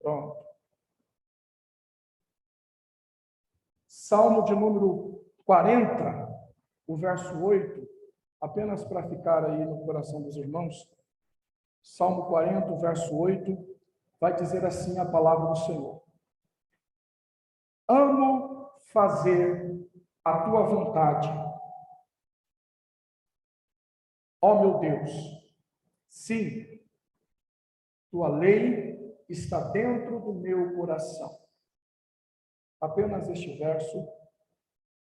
Pronto. Salmo de número 40, o verso 8, apenas para ficar aí no coração dos irmãos. Salmo 40, o verso 8, vai dizer assim a palavra do Senhor. Amo fazer a tua vontade, ó meu Deus. Sim, tua lei está dentro do meu coração. Apenas este verso.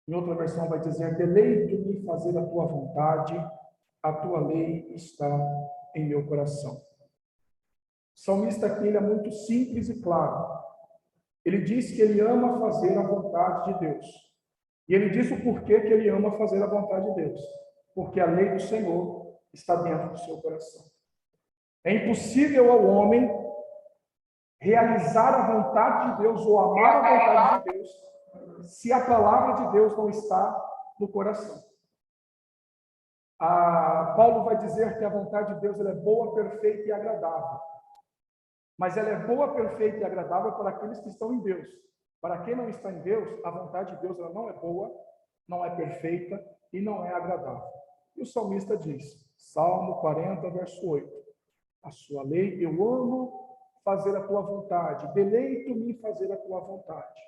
Em outra versão vai dizer, deleito-me em fazer a tua vontade, a tua lei está em meu coração. O salmista aqui ele é muito simples e claro. Ele diz que ele ama fazer a vontade de Deus. E ele diz o porquê que ele ama fazer a vontade de Deus. Porque a lei do Senhor está dentro do seu coração. É impossível ao homem realizar a vontade de Deus ou amar a vontade de Deus se a palavra de Deus não está no coração. Paulo vai dizer que a vontade de Deus ela é boa, perfeita e agradável. Mas ela é boa, perfeita e agradável para aqueles que estão em Deus. Para quem não está em Deus, a vontade de Deus ela não é boa, não é perfeita e não é agradável. E o salmista diz, Salmo 40, verso 8, a sua lei, eu amo fazer a tua vontade, deleito-me em fazer a tua vontade.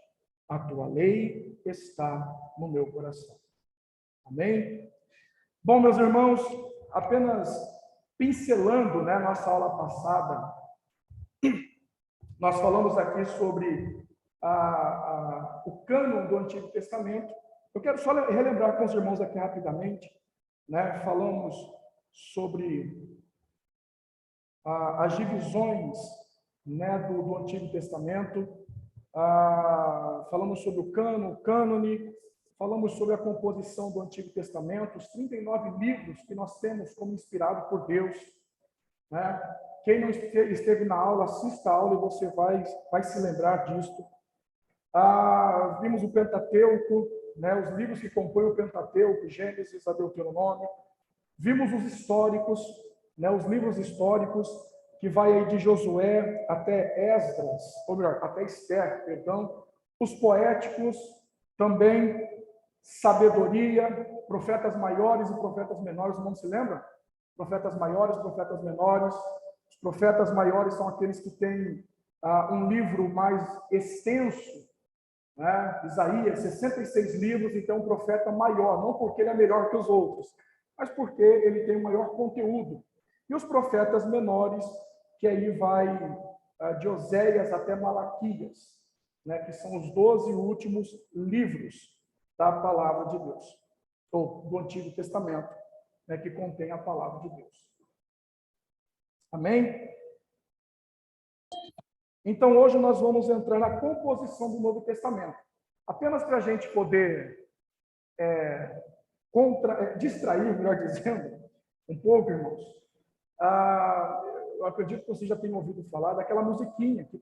A tua lei está no meu coração. Amém? Bom, meus irmãos, apenas pincelando, nossa aula passada, nós falamos aqui sobre o cânon do Antigo Testamento. Eu quero só relembrar com os irmãos aqui rapidamente, falamos sobre as divisões do Antigo Testamento, falamos sobre o cânone, falamos sobre a composição do Antigo Testamento, os 39 livros que nós temos como inspirado por Deus. Quem não esteve na aula, assista a aula e você vai se lembrar disto. Vimos o Pentateuco, os livros que compõem o Pentateuco, Gênesis a Deuteronômio. Vimos os históricos, os livros históricos, que vai aí de Josué até Esdras, ou melhor, até Esther, perdão. Os poéticos, também sabedoria, profetas maiores e profetas menores, não se lembra? Profetas maiores, profetas menores. Os profetas maiores são aqueles que têm um livro mais extenso, Isaías, 66 livros, então um profeta maior, não porque ele é melhor que os outros, mas porque ele tem um maior conteúdo. E os profetas menores, que aí vai de Oséias até Malaquias, que são os 12 últimos livros da palavra de Deus, ou do Antigo Testamento, que contém a palavra de Deus. Amém? Então, hoje nós vamos entrar na composição do Novo Testamento. Apenas para a gente poder distrair, melhor dizendo, um pouco, irmãos. Eu acredito que vocês já tenham ouvido falar daquela musiquinha que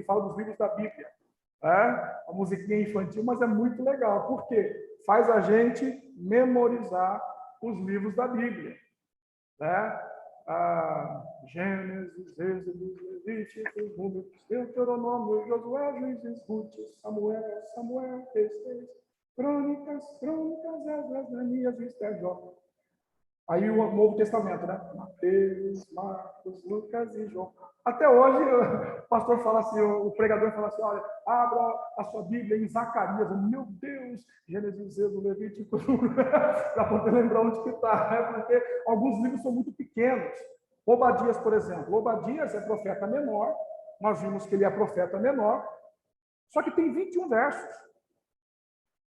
fala dos livros da Bíblia. A musiquinha infantil, mas é muito legal. Por quê? Faz a gente memorizar os livros da Bíblia. Gênesis, Êxodo, Levíticos, Números, Deuteronômio, Josué, Juízes, Ruth, Samuel, Reis, Crônicas, Esdras, Neemias, Esther, Jó. Aí o Novo Testamento, Mateus, Marcos, Lucas e João. Até hoje, o pastor fala assim, o pregador fala assim, olha, abra a sua Bíblia em Zacarias. Meu Deus, Gênesis, Êxodo, Levítico, para poder lembrar onde que está, porque alguns livros são muito pequenos. Obadias, por exemplo. Obadias é profeta menor, nós vimos que ele é profeta menor, só que tem 21 versos.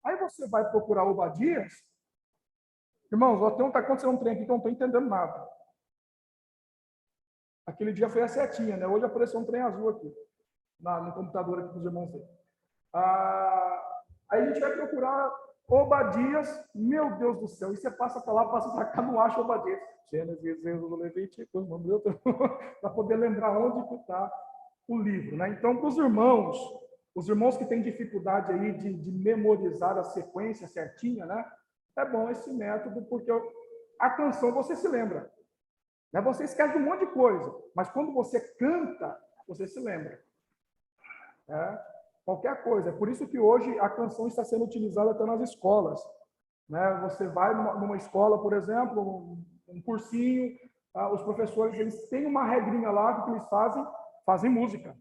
Aí você vai procurar Obadias, irmãos, está acontecendo um trem aqui que eu não estou entendendo nada. Aquele dia foi a setinha, Hoje apareceu um trem azul aqui, no computador aqui que os irmãos têm. Aí a gente vai procurar Obadias, meu Deus do céu, e você passa para lá, passa para cá, não acha Obadias. Gênesis, Êxodo, Levítico, para poder lembrar onde que está o livro, Então, para os irmãos que têm dificuldade aí de memorizar a sequência certinha, é bom esse método, porque a canção você se lembra. Você esquece de um monte de coisa, mas quando você canta, você se lembra. Qualquer coisa. É por isso que hoje a canção está sendo utilizada até nas escolas. Né? Você vai numa escola, por exemplo, um cursinho, os professores eles têm uma regrinha lá que eles fazem? Fazem música.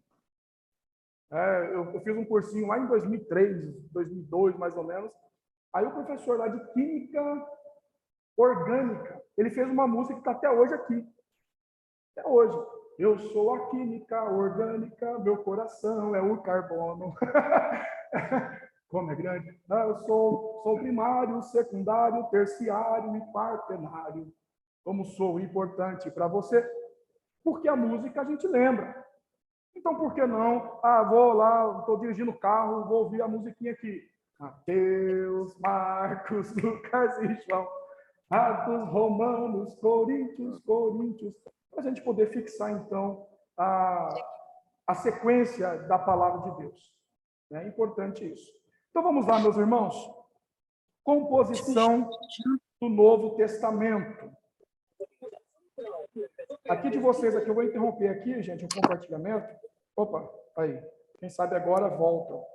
Eu fiz um cursinho lá em 2003, 2002, mais ou menos. Aí o professor lá de Química Orgânica, ele fez uma música que está até hoje aqui. Até hoje. Eu sou a química orgânica, meu coração é o carbono. Como é grande. Eu sou primário, secundário, terciário e quaternário. Como sou importante para você? Porque a música a gente lembra. Então, por que não? Vou lá, estou dirigindo o carro, vou ouvir a musiquinha aqui. Mateus, Marcos, Lucas e João. Atos, Romanos, Coríntios. Para a gente poder fixar, então, a sequência da palavra de Deus. É importante isso. Então, vamos lá, meus irmãos. Composição do Novo Testamento. Aqui de vocês, aqui eu vou interromper aqui, gente, o compartilhamento. Opa, aí. Quem sabe agora volta.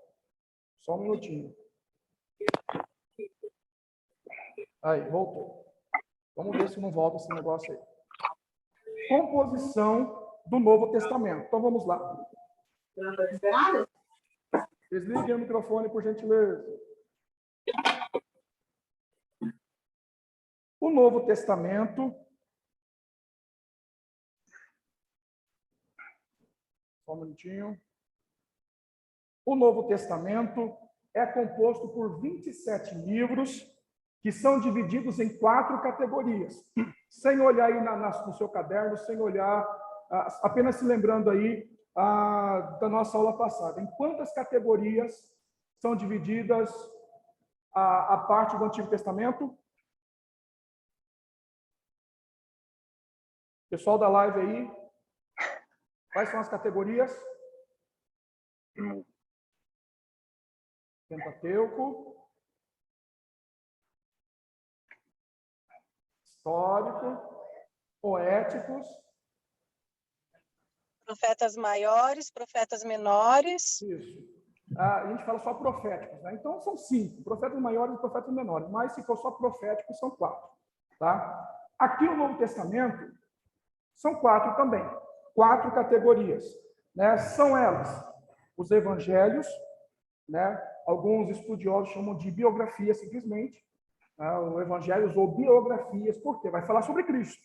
Só um minutinho. Aí, voltou. Vamos ver se não volta esse negócio aí. Composição do Novo Testamento. Então, vamos lá. Desliguem o microfone, por gentileza. O Novo Testamento... Só um minutinho. O Novo Testamento é composto por 27 livros que são divididos em 4 categorias. Sem olhar aí no seu caderno, sem olhar, apenas se lembrando aí da nossa aula passada. Em quantas categorias são divididas a parte do Antigo Testamento? Pessoal da live aí, quais são as categorias? Pentateuco, histórico, poéticos. Profetas maiores, profetas menores. Isso. A gente fala só proféticos, né? Então são 5, profetas maiores e profetas menores, mas se for só proféticos, são 4. Tá? Aqui no Novo Testamento, são 4 também, 4 categorias. Né? São elas os evangelhos, né? Alguns estudiosos chamam de biografia simplesmente, né? Os evangelhos ou biografias, porque vai falar sobre Cristo.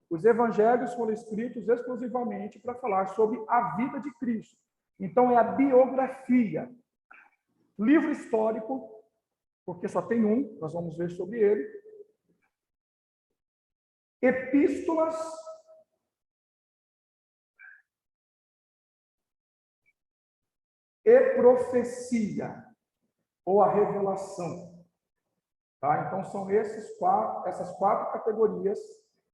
Os evangelhos foram escritos exclusivamente para falar sobre a vida de Cristo. Então, é a biografia. Livro histórico, porque só tem um, nós vamos ver sobre ele. Epístolas. E profecia, ou a revelação. Tá? Então, são essas 4 categorias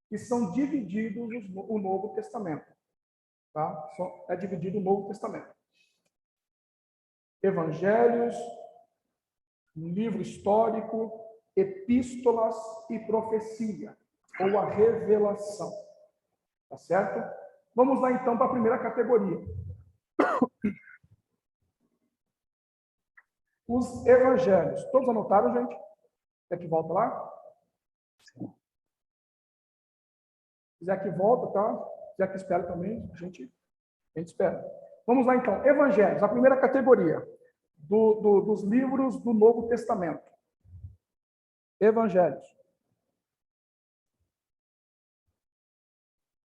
que são divididos o Novo Testamento. Tá? É dividido o Novo Testamento. Evangelhos, livro histórico, epístolas e profecia, ou a revelação. Tá certo? Vamos lá, então, para a primeira categoria. Os evangelhos. Todos anotaram, gente? Quer que volta lá? Se quiser que volta, tá? Se quiser que espera também, a gente espera. Vamos lá, então. Evangelhos, a primeira categoria dos livros do Novo Testamento. Evangelhos.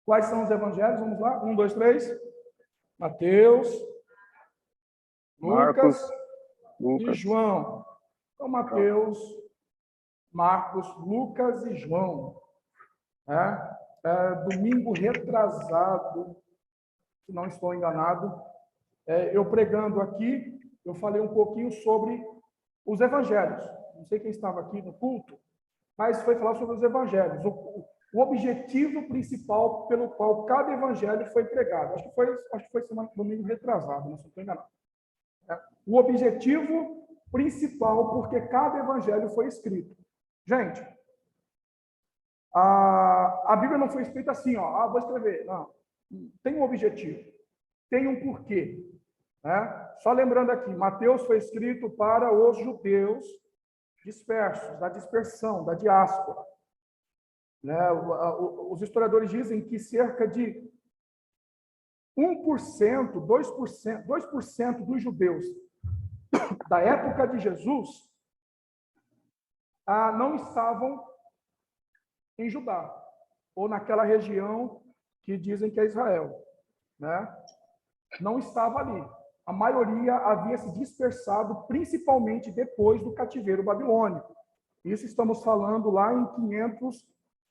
Quais são os evangelhos? Vamos lá. 1, 2, 3. Mateus, Lucas e João. Então, Mateus, Marcos, Lucas e João. Domingo retrasado, se não estou enganado, eu pregando aqui, eu falei um pouquinho sobre os evangelhos. Não sei quem estava aqui no culto, mas foi falar sobre os evangelhos. O objetivo principal pelo qual cada evangelho foi pregado. Acho que foi domingo retrasado, não estou enganado. O objetivo principal porque cada evangelho foi escrito. Gente, a Bíblia não foi escrita assim, vou escrever. Não. Tem um objetivo, tem um porquê. né? Só lembrando aqui, Mateus foi escrito para os judeus dispersos, da dispersão, da diáspora, né? Os historiadores dizem que cerca de 1%, 2% dos judeus da época de Jesus não estavam em Judá, ou naquela região que dizem que é Israel, né? Não estava ali. A maioria havia se dispersado, principalmente depois do cativeiro babilônico. Isso estamos falando lá em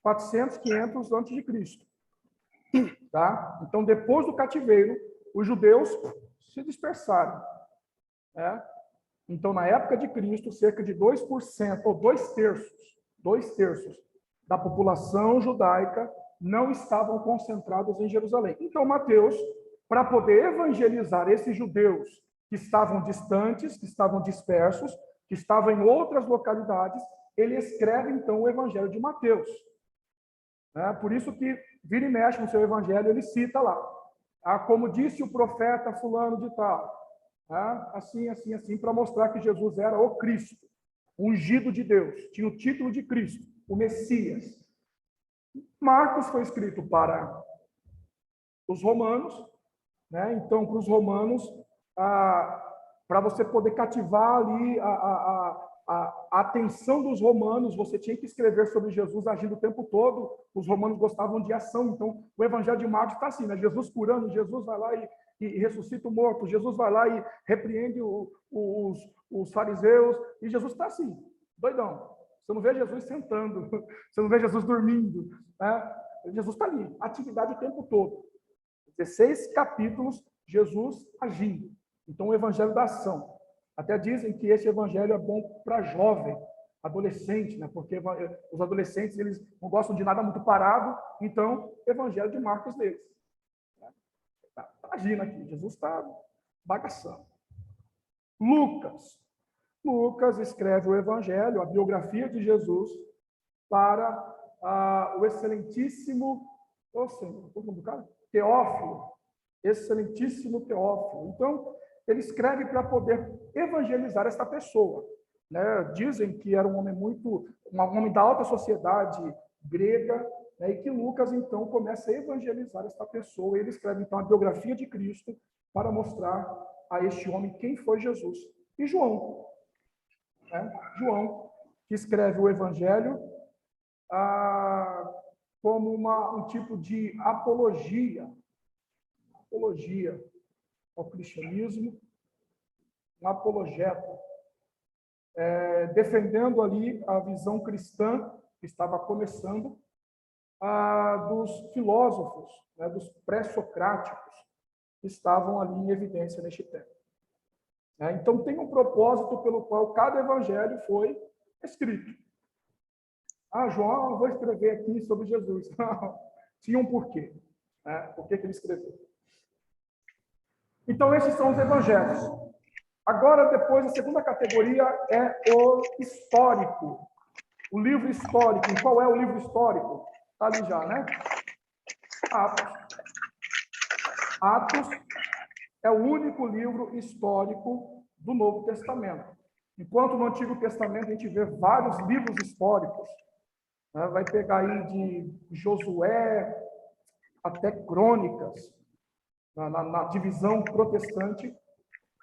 400, 500 antes de Cristo. Tá? Então, depois do cativeiro, os judeus se dispersaram, né? Então, na época de Cristo, cerca de 2%, ou 2/3 da população judaica não estavam concentrados em Jerusalém. Então, Mateus, para poder evangelizar esses judeus que estavam distantes, que estavam dispersos, que estavam em outras localidades, ele escreve, então, o Evangelho de Mateus. Por isso que, vira e mexe no seu Evangelho, ele cita lá, como disse o profeta fulano de tal, assim, assim, assim, para mostrar que Jesus era o Cristo, o ungido de Deus, tinha o título de Cristo, o Messias. Marcos foi escrito para os romanos, né? Então, para os romanos, para você poder cativar ali a atenção dos romanos, você tinha que escrever sobre Jesus agindo o tempo todo. Os romanos gostavam de ação, então o Evangelho de Marcos está assim, né? Jesus curando, Jesus vai lá e ressuscita o morto, Jesus vai lá e repreende os fariseus, e Jesus está assim, doidão. Você não vê Jesus sentando, você não vê Jesus dormindo, né? Jesus está ali, atividade o tempo todo. 16 capítulos, Jesus agindo. Então, o evangelho da ação. Até dizem que esse evangelho é bom para jovem, adolescente, né? Porque os adolescentes, eles não gostam de nada muito parado, então, evangelho de Marcos deles. Está agindo aqui, Jesus está bagaçando. Lucas escreve o evangelho, a biografia de Jesus, para o excelentíssimo, Teófilo, excelentíssimo Teófilo. Então, ele escreve para poder evangelizar esta pessoa, né? Dizem que era um homem da alta sociedade grega, né? E que Lucas, então, começa a evangelizar esta pessoa. Ele escreve, então, a biografia de Cristo para mostrar a este homem quem foi Jesus. E João, né? João, que escreve o evangelho como um tipo de apologia ao cristianismo, um apologeta, defendendo ali a visão cristã que estava começando, dos filósofos, né, dos pré-socráticos, que estavam ali em evidência neste tempo. Então, tem um propósito pelo qual cada evangelho foi escrito. João, eu vou escrever aqui sobre Jesus. Não, tinha um porquê. Por que ele escreveu? Então, esses são os evangelhos. Agora, depois, a segunda categoria é o histórico. O livro histórico. E qual é o livro histórico? Está ali já, né? Atos. Atos é o único livro histórico do Novo Testamento. Enquanto no Antigo Testamento a gente vê vários livros históricos, né? Vai pegar aí de Josué até Crônicas, na divisão protestante.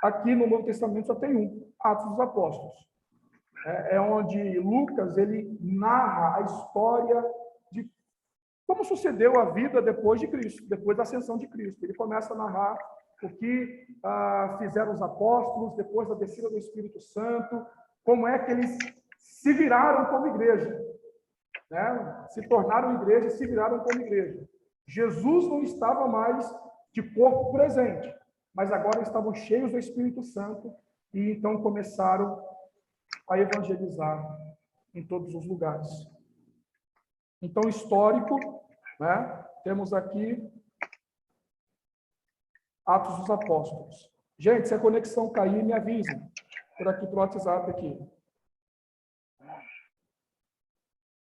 Aqui no Novo Testamento só tem um, Atos dos Apóstolos. É onde Lucas ele narra a história de como sucedeu a vida depois de Cristo, depois da ascensão de Cristo. Ele começa a narrar o que fizeram os apóstolos depois da descida do Espírito Santo, como é que eles se viraram como igreja, né? Se tornaram igreja e se viraram como igreja. Jesus não estava mais de corpo presente, mas agora estavam cheios do Espírito Santo e então começaram a evangelizar em todos os lugares. Então, histórico, né? Temos aqui Atos dos Apóstolos. Gente, se a conexão cair, me avisem. Por aqui, pro WhatsApp aqui.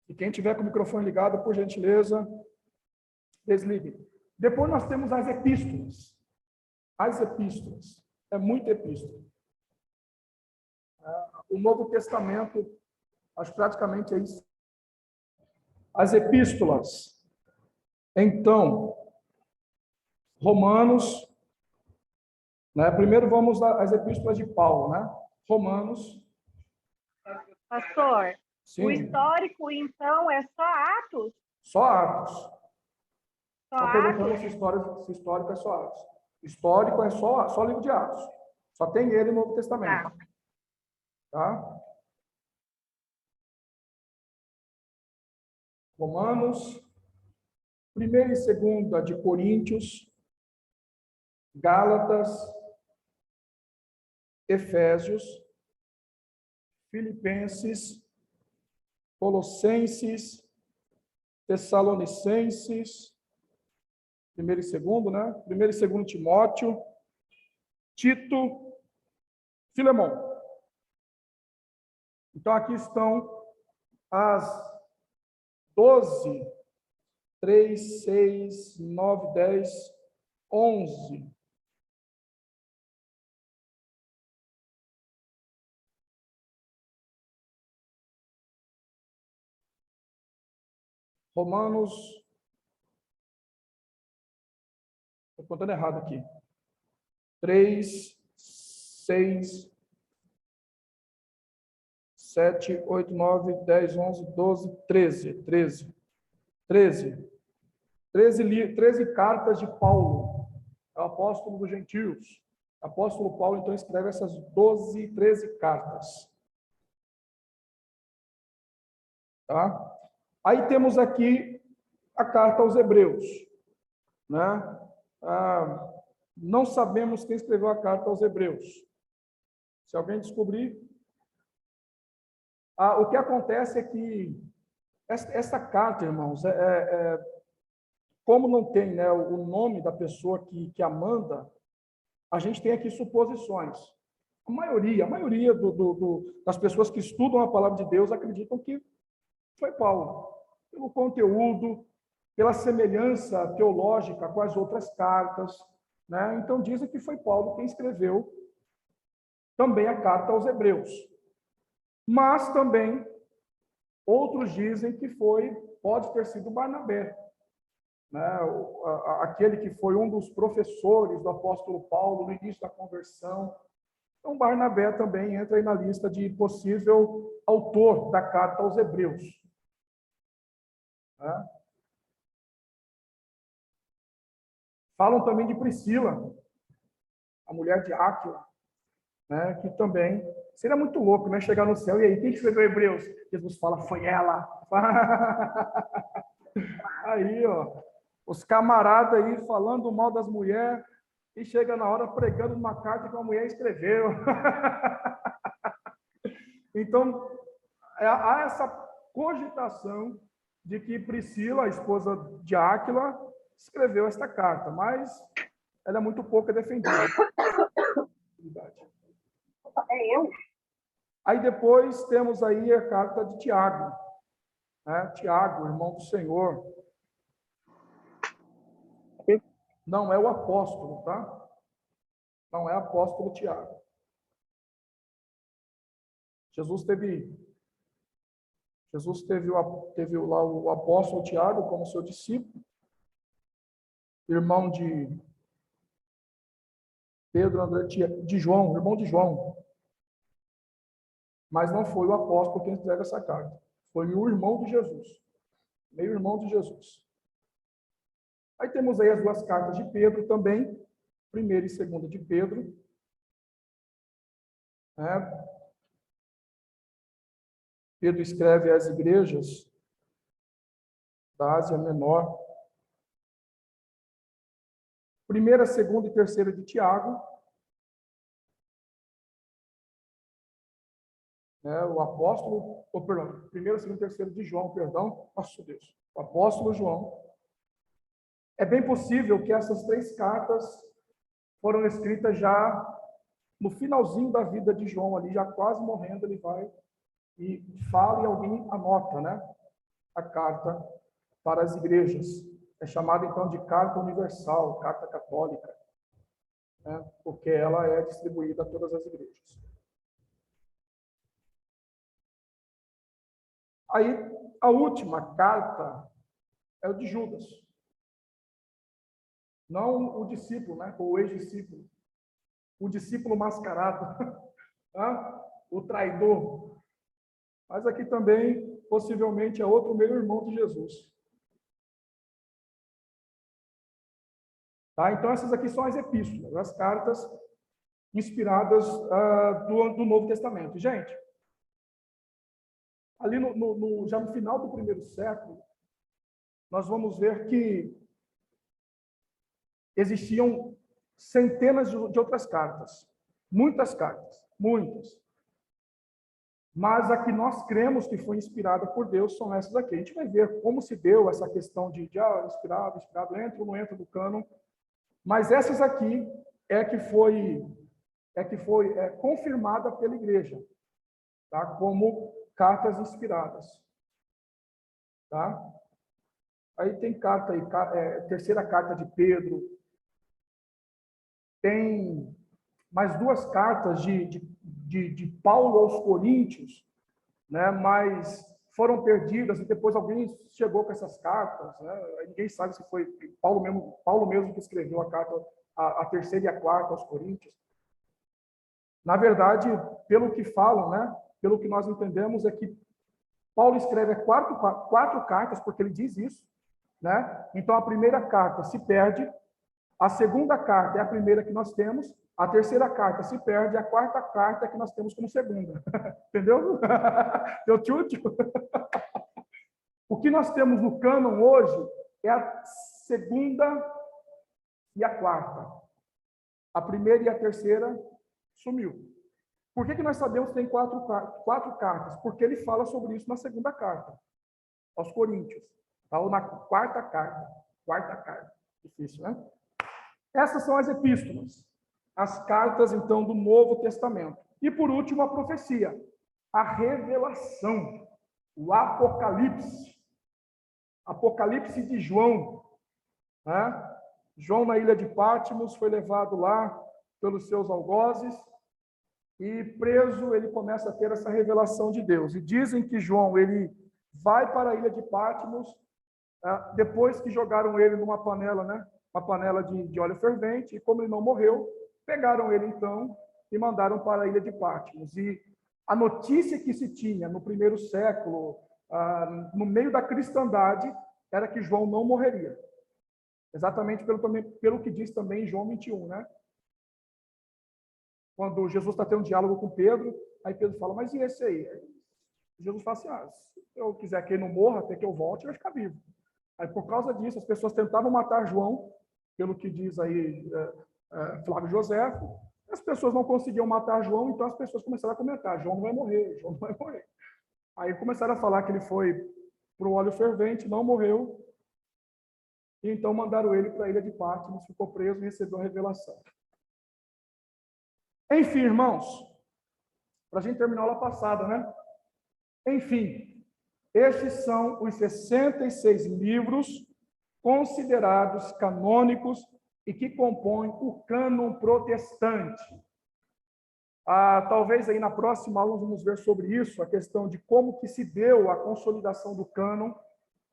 E quem tiver com o microfone ligado, por gentileza, desligue. Depois nós temos as epístolas. As epístolas. É muita epístola. O Novo Testamento, acho que praticamente é isso. As epístolas. Então, Romanos, né? Primeiro vamos às epístolas de Paulo, né? Romanos. Pastor, Sim. o histórico, então, é só Atos? Só Atos. Só Só perguntando Atos? se histórico é só Atos. Histórico é só livro de Atos. Só tem ele no Novo Testamento. Tá? Romanos, 1ª e 2ª de Coríntios, Gálatas, Efésios, Filipenses, Colossenses, Tessalonicenses, 1º e 2º, né? 1º e 2º Timóteo, Tito, Filemão. Então, aqui estão as 12, 3, 6, 9, 10, 11. Romanos, estou contando errado aqui. 3, 6, 7, 8, 9, 10, 11, 12, 13. 13 cartas de Paulo, é o apóstolo dos gentios. O apóstolo Paulo, então, escreve essas 13 cartas. Tá? Aí temos aqui a carta aos Hebreus, né? Não sabemos quem escreveu a carta aos Hebreus. Se alguém descobrir, o que acontece é que essa carta, irmãos, como não tem, né, o nome da pessoa que a manda, a gente tem aqui suposições. A maioria das pessoas que estudam a palavra de Deus acreditam que foi Paulo, pelo conteúdo, pela semelhança teológica com as outras cartas, né? Então dizem que foi Paulo quem escreveu também a carta aos Hebreus. Mas também outros dizem que pode ter sido Barnabé, né? Aquele que foi um dos professores do apóstolo Paulo no início da conversão. Então Barnabé também entra aí na lista de possível autor da carta aos Hebreus. Né? Falam também de Priscila, a mulher de Áquila, né? Que também seria muito louco, né? Chegar no céu e aí, quem escreveu Hebreus? Jesus fala, foi ela. Aí, ó, os camaradas aí falando mal das mulheres e chega na hora pregando uma carta que uma mulher escreveu. Então, há essa cogitação de que Priscila, a esposa de Áquila, escreveu esta carta, mas ela é muito pouco defendida. É eu? Aí depois temos aí a carta de Tiago, né? Tiago, irmão do Senhor. Não é o apóstolo, tá? Não é apóstolo Tiago. Jesus teve lá o apóstolo Tiago como seu discípulo, irmão de Pedro, André, de João, irmão de João. Mas não foi o apóstolo quem escreve essa carta. Foi o irmão de Jesus. Meio-irmão de Jesus. Aí temos aí as 2 cartas de Pedro também. 1ª e 2ª de Pedro. Pedro escreve às igrejas da Ásia Menor. 1ª, 2ª e 3ª de Tiago. O apóstolo, 1ª, 2ª e 3ª de João, perdão. Nossa Deus. O apóstolo João. É bem possível que essas 3 cartas foram escritas já no finalzinho da vida de João, ali, já quase morrendo, ele vai e fala e alguém anota, né? A carta para as igrejas. É chamada, então, de carta universal, carta católica. né? Porque ela é distribuída a todas as igrejas. Aí, a última carta é o de Judas. Não o discípulo, né? O ex-discípulo. O discípulo mascarado. O traidor. Mas aqui também, possivelmente, é outro meio-irmão de Jesus. Tá? Então, essas aqui são as epístolas, as cartas inspiradas do Novo Testamento. Gente, ali já no final do primeiro século, nós vamos ver que existiam centenas de outras cartas. Muitas cartas, muitas. Mas a que nós cremos que foi inspirada por Deus são essas aqui. A gente vai ver como se deu essa questão de inspirado, entra ou não entra no cânon. Mas essas aqui é que foi confirmada pela igreja, tá? Como cartas inspiradas. Tá? Aí tem carta aí, terceira carta de Pedro. Tem mais duas cartas de Paulo aos Coríntios, né? Mas foram perdidas e depois alguém chegou com essas cartas, né? Ninguém sabe se foi Paulo mesmo que escreveu a carta, a terceira e a quarta aos Coríntios. Na verdade, pelo que falam, né? Pelo que nós entendemos é que Paulo escreve quatro cartas, porque ele diz isso, né? Então a primeira carta se perde, a segunda carta é a primeira que nós temos, a terceira carta se perde, a quarta carta é que nós temos como segunda. Entendeu? Deu tchutchu? O que nós temos no cânon hoje é a segunda e a quarta. A primeira e a terceira sumiu. Por que nós sabemos que tem quatro cartas? Porque ele fala sobre isso na segunda carta, aos Coríntios. Ou na quarta carta. Quarta carta. Difícil, né? Essas são as epístolas. As cartas, então, do Novo Testamento. E, por último, a profecia. A revelação. O Apocalipse. Apocalipse de João. Né? João, na ilha de Patmos, foi levado lá pelos seus algozes e, preso, ele começa a ter essa revelação de Deus. E dizem que João, ele vai para a ilha de Patmos, depois que jogaram ele numa panela, né? Uma panela de óleo fervente, e como ele não morreu, pegaram ele, então, e mandaram para a ilha de Patmos. E a notícia que se tinha no primeiro século, no meio da cristandade, era que João não morreria. Exatamente pelo que diz também em João 21, né? Quando Jesus está tendo um diálogo com Pedro, aí Pedro fala, mas e esse aí? Aí Jesus fala assim, se eu quiser que ele não morra, até que eu volte, ele vai ficar vivo. Aí, por causa disso, as pessoas tentavam matar João, pelo que diz aí Flávio Joséfo, as pessoas não conseguiam matar João, então as pessoas começaram a comentar, João não vai morrer, João não vai morrer. Aí começaram a falar que ele foi para o óleo fervente, não morreu, e então mandaram ele para a ilha de Patmos, ficou preso e recebeu a revelação. Enfim, irmãos, para a gente terminar a aula passada, né? Enfim, estes são os 66 livros considerados canônicos e que compõem o cânon protestante. Talvez aí na próxima aula vamos ver sobre isso, a questão de como que se deu a consolidação do cânon,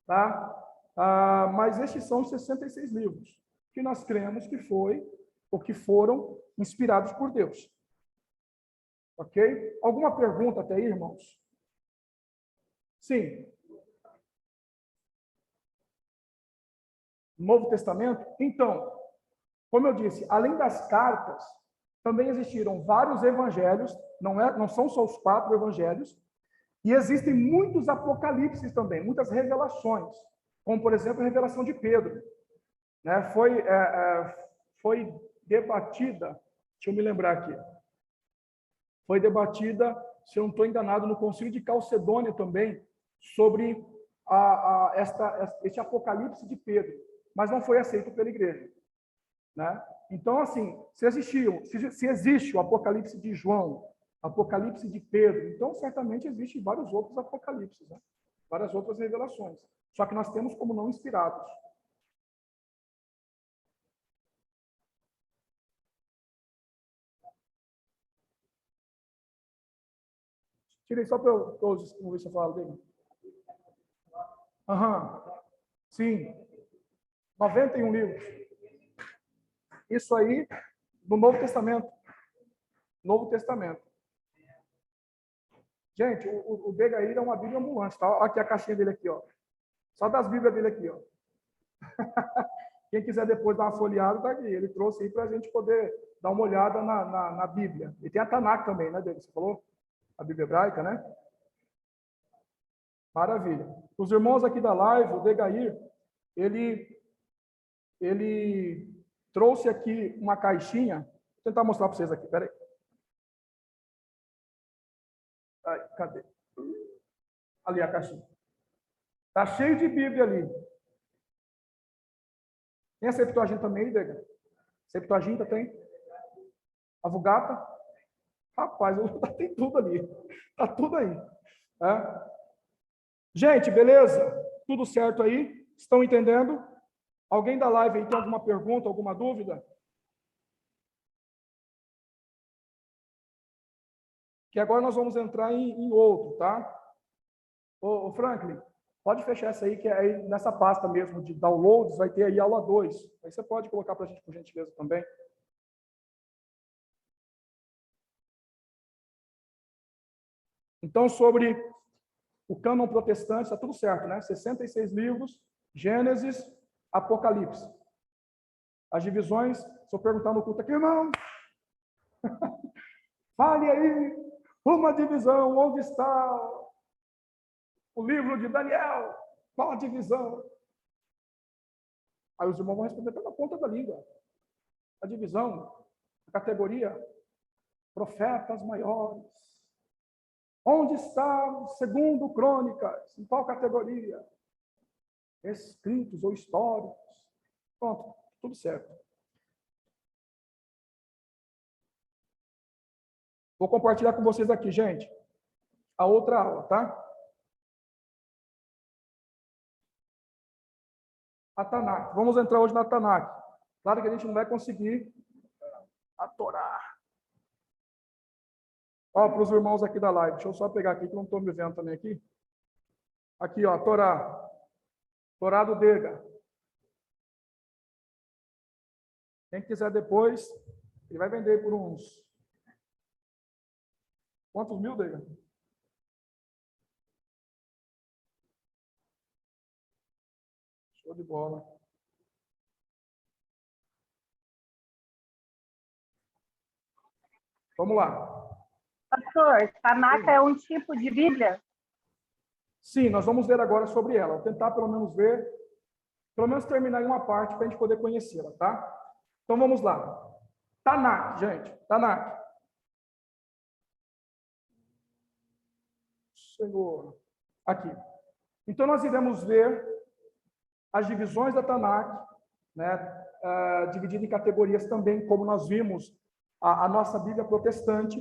tá? Mas estes são os 66 livros que nós cremos que foram inspirados por Deus. Ok? Alguma pergunta até aí, irmãos? Sim. Novo Testamento? Então, como eu disse, além das cartas, também existiram vários evangelhos, não são só os 4 evangelhos, e existem muitos apocalipses também, muitas revelações, como, por exemplo, a revelação de Pedro. Né? Foi debatida, deixa eu me lembrar aqui, foi debatida, se eu não estou enganado, no Concílio de Calcedônia também, sobre este apocalipse de Pedro, mas não foi aceito pela igreja. Né? Então, assim, se existe o apocalipse de João, apocalipse de Pedro, então certamente existem vários outros apocalipses, né? Várias outras revelações. Só que nós temos como não inspirados. Tirei só para eu ver se eu falo dele. Aham. Sim. 91 livros. Isso aí no Novo Testamento. Novo Testamento. Gente, o Degair é uma Bíblia ambulante, tá? Olha aqui a caixinha dele aqui, ó. Só das Bíblias dele aqui, ó. Quem quiser depois dar uma folheada, tá aqui. Ele trouxe aí para a gente poder dar uma olhada na Bíblia. E tem a Tanakh também, né, Deus? Você falou? A Bíblia hebraica, né? Maravilha. Os irmãos aqui da live, o Degair, ele trouxe aqui uma caixinha. Vou tentar mostrar para vocês aqui, peraí. Ai, cadê? Ali a caixinha. Tá cheio de Bíblia ali. Tem a Septuaginta também, Dega? Septuaginta tem? A Vulgata? Rapaz, tem tudo ali. Tá tudo aí. É. Gente, beleza? Tudo certo aí? Estão entendendo? Alguém da live aí tem alguma pergunta, alguma dúvida? Que agora nós vamos entrar em outro, tá? Ô Franklin, pode fechar essa aí, que é aí nessa pasta mesmo de downloads, vai ter aí aula 2. Aí você pode colocar para a gente, por gentileza, também. Então, sobre o cânon protestante, está tudo certo, né? 66 livros, Gênesis, Apocalipse. As divisões, se eu perguntar no culto aqui, irmão, fale aí, uma divisão, onde está o livro de Daniel? Qual a divisão? Aí os irmãos vão responder pela ponta da língua. A divisão, a categoria, profetas maiores. Onde está, segundo Crônicas? Em qual categoria? Escritos ou históricos. Pronto, tudo certo. Vou compartilhar com vocês aqui, gente, a outra aula, tá? A Tanakh. Vamos entrar hoje na Tanakh. Claro que a gente não vai conseguir a Torá. Ó, para os irmãos aqui da live, deixa eu só pegar aqui, que eu não estou me vendo também aqui. Aqui, ó, Torá. Torá do Dega. Quem quiser depois, ele vai vender por uns... Quantos mil, Dega? Show de bola. Vamos lá. Pastor, Tanakh é um tipo de Bíblia? Sim, nós vamos ver agora sobre ela. Vou tentar pelo menos ver, pelo menos terminar em uma parte para a gente poder conhecê-la, tá? Então vamos lá. Tanakh, gente. Tanakh. Senhor. Aqui. Então nós iremos ver as divisões da Tanakh, né? Dividida em categorias também, como nós vimos a nossa Bíblia protestante.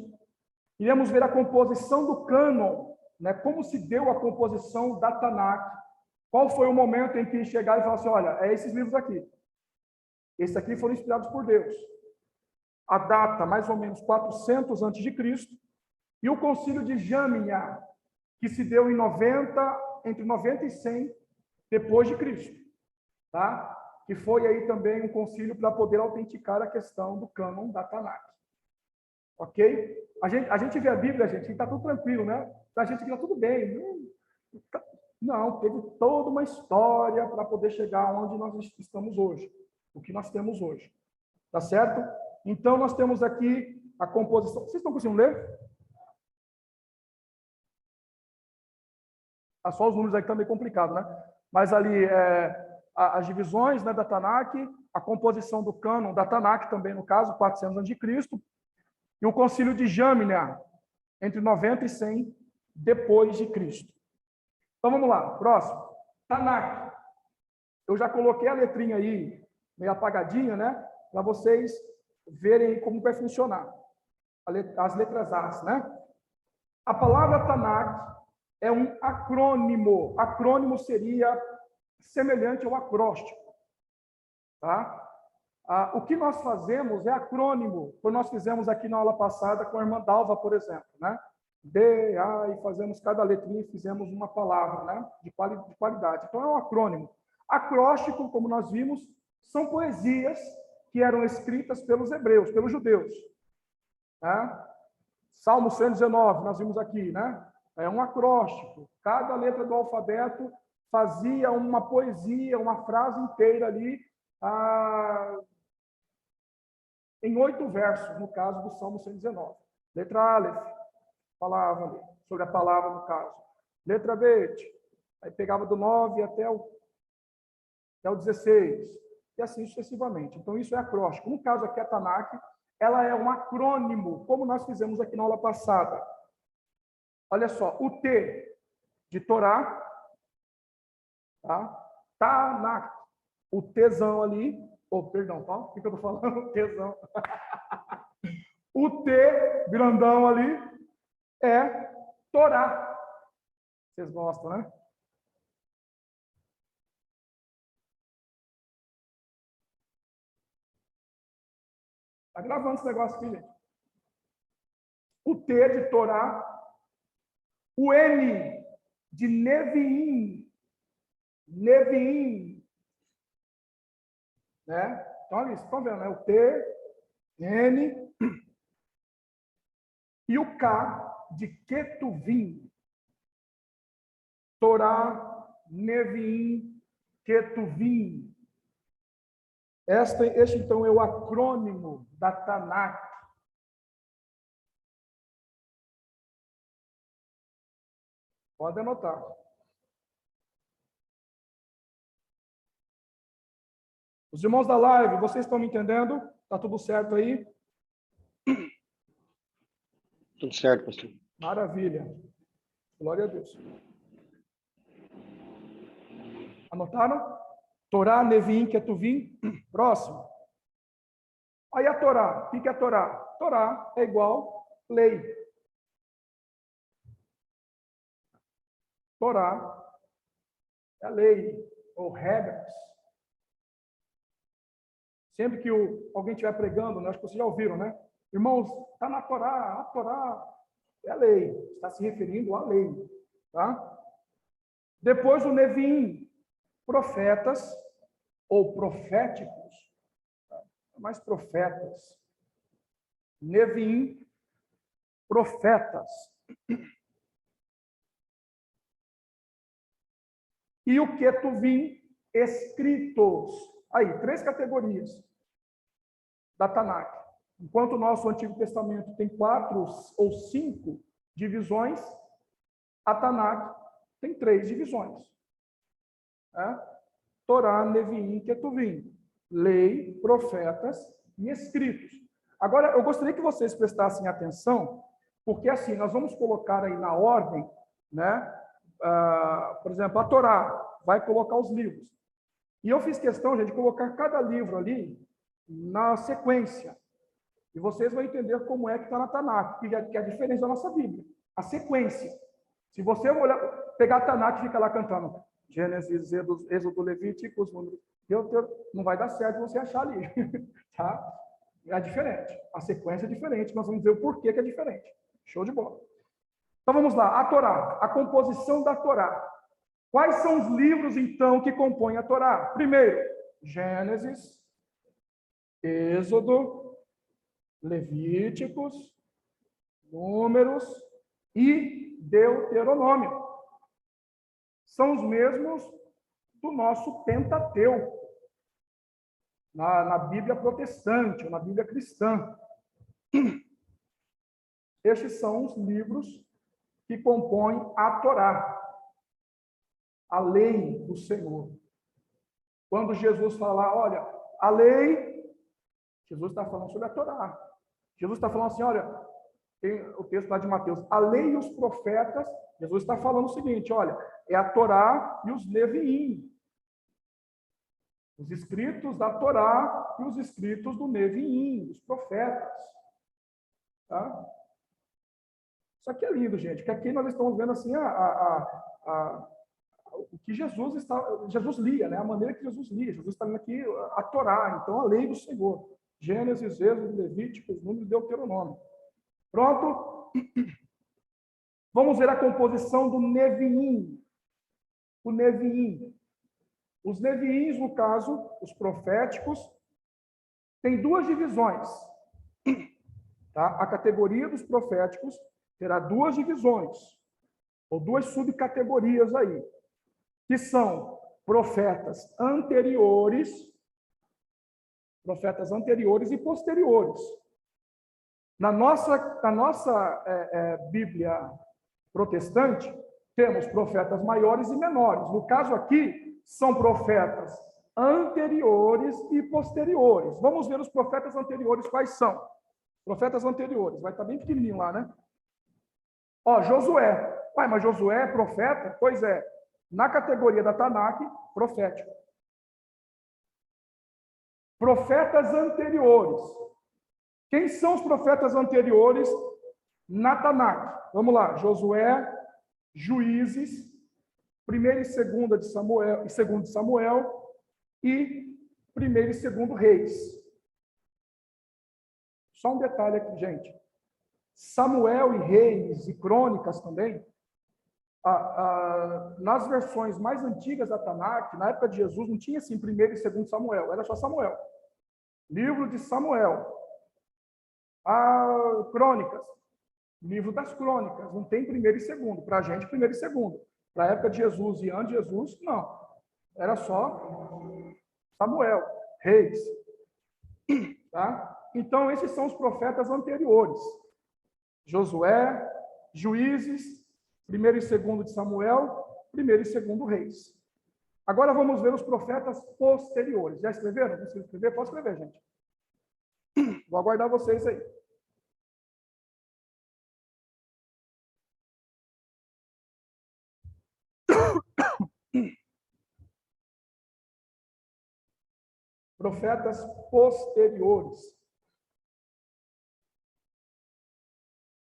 Iremos ver a composição do cânon, né? Como se deu a composição da Tanakh. Qual foi o momento em que chegaram e falaram assim, olha, é esses livros aqui. Esses aqui foram inspirados por Deus. A data, mais ou menos 400 a.C., e o concílio de Jamnia, que se deu entre 90 e 100 depois de Cristo. Tá? Que foi aí também um concílio para poder autenticar a questão do cânon da Tanakh. Ok? A gente vê a Bíblia, gente, está tudo tranquilo, né? Para a gente está tudo bem. Não, teve toda uma história para poder chegar onde nós estamos hoje, o que nós temos hoje. Tá certo? Então, nós temos aqui a composição. Vocês estão conseguindo ler? Só os números aí que estão meio complicado, né? Mas ali, as divisões, né, da Tanakh, a composição do cânon da Tanakh também, no caso, 400 a.C., e o concílio de Jamnia, entre 90 e 100 depois de Cristo. Então, vamos lá. Próximo. Tanakh. Eu já coloquei a letrinha aí, meio apagadinha, né? Para vocês verem como vai funcionar. As letras A, né? A palavra Tanakh é um acrônimo. Acrônimo seria semelhante ao acróstico. Tá? O que nós fazemos é acrônimo, como nós fizemos aqui na aula passada com a irmã Dalva, por exemplo, né? D, A, e fazemos cada letrinha e fizemos uma palavra, né? De qualidade. Então, é um acrônimo. Acróstico, como nós vimos, são poesias que eram escritas pelos hebreus, pelos judeus. Né? Salmo 119, nós vimos aqui, né? É um acróstico. Cada letra do alfabeto fazia uma poesia, uma frase inteira ali, em 8 versos, no caso do Salmo 119. Letra Aleph, falava ali, sobre a palavra no caso. Letra Bet, aí pegava do 9 até o 16, e assim sucessivamente. Então, isso é acróstico. No caso aqui, a Tanakh, ela é um acrônimo, como nós fizemos aqui na aula passada. Olha só, o T de Torá, tá? Tanakh, o Tzão ali, perdão, tá? O que eu estou falando? Tzão. O T, grandão ali, é Torá. Vocês gostam, né? Está gravando esse negócio aqui, gente. O T de Torá, o N de Neviim, né? Então, olha isso, estão vendo, né? O T, N, e o K de Ketuvim. Torá, Neviim, Ketuvim. Este, então, é o acrônimo da Tanakh. Pode anotar. Os irmãos da live, vocês estão me entendendo? Está tudo certo aí? Tudo certo, pastor. Maravilha. Glória a Deus. Anotaram? Torá, Neviim, Ketuvim. Próximo. Aí a Torá. O que é a Torá? Torá é igual lei. Torá é lei, ou regras. Sempre que alguém estiver pregando, né, acho que vocês já ouviram, né? Irmãos, está na Torá, a Torá é lei. Está se referindo à lei. Tá? Depois o Neviim, profetas ou proféticos, mais profetas. Neviim, profetas. E o Ketuvim, escritos. Aí, 3 categorias da Tanakh. Enquanto o nosso Antigo Testamento tem 4 ou 5 divisões, a Tanakh tem 3 divisões. Torá, Neviim, Ketuvim. Lei, profetas e escritos. Agora, eu gostaria que vocês prestassem atenção, porque assim, nós vamos colocar aí na ordem, né? Por exemplo, a Torá vai colocar os livros. E eu fiz questão, gente, de colocar cada livro ali na sequência. E vocês vão entender como é que está na Tanakh, que é a diferença da nossa Bíblia. A sequência. Se você olhar, pegar a Tanakh e fica lá cantando Gênesis, Êxodo, Levíticos, Números, não vai dar certo você achar ali. Tá? É diferente. A sequência é diferente. Nós vamos ver o porquê que é diferente. Show de bola. Então vamos lá. A Torá. A composição da Torá. Quais são os livros, então, que compõem a Torá? Primeiro, Gênesis, Êxodo, Levíticos, Números e Deuteronômio. São os mesmos do nosso Pentateuco, na Bíblia protestante, ou na Bíblia cristã. Estes são os livros que compõem a Torá, a lei do Senhor. Quando Jesus fala, olha, a lei, Jesus está falando sobre a Torá. Jesus está falando assim, olha, tem o texto lá de Mateus, a lei e os profetas, Jesus está falando o seguinte, olha, é a Torá e os Neviim. Os escritos da Torá e os escritos do Neviim, os profetas. Tá? Isso aqui é lindo, gente, que aqui nós estamos vendo assim o que Jesus lia, né? A maneira que Jesus lia. Jesus está lendo aqui a Torá, então a lei do Senhor. Gênesis, Êxodo, Levíticos, Números e Deuteronômio. Pronto? Vamos ver a composição do Neviim. O Neviim. Os Neviins, no caso, os proféticos, tem duas divisões. Tá? A categoria dos proféticos terá duas divisões, ou duas subcategorias aí, que são profetas anteriores e posteriores. Na nossa Bíblia protestante, temos profetas maiores e menores. No caso aqui, são profetas anteriores e posteriores. Vamos ver os profetas anteriores quais são. Profetas anteriores, vai estar bem pequenininho lá, né? Ó, Josué. Pai, mas Josué é profeta? Pois é. Na categoria da Tanakh, profético. Profetas anteriores. Quem são os profetas anteriores na Tanakh? Vamos lá. Josué, Juízes, 1ª e 2ª de Samuel, e 2º de Samuel, e 1º e 2º Reis. Só um detalhe aqui, gente. Samuel e Reis e Crônicas também, nas versões mais antigas da Tanakh, na época de Jesus, não tinha assim 1º e 2º Samuel, era só Samuel. Livro de Samuel. Crônicas. Livro das Crônicas. Não tem 1º e 2º. Para a gente, 1º e 2º. Para a época de Jesus e antes de Jesus, não. Era só Samuel, Reis. Tá? Então, esses são os profetas anteriores. Josué, Juízes, 1º e 2º de Samuel, 1º e 2º Reis. Agora vamos ver os profetas posteriores. Já escreveram? Não precisa escrever? Pode escrever, gente. Vou aguardar vocês aí. Profetas posteriores.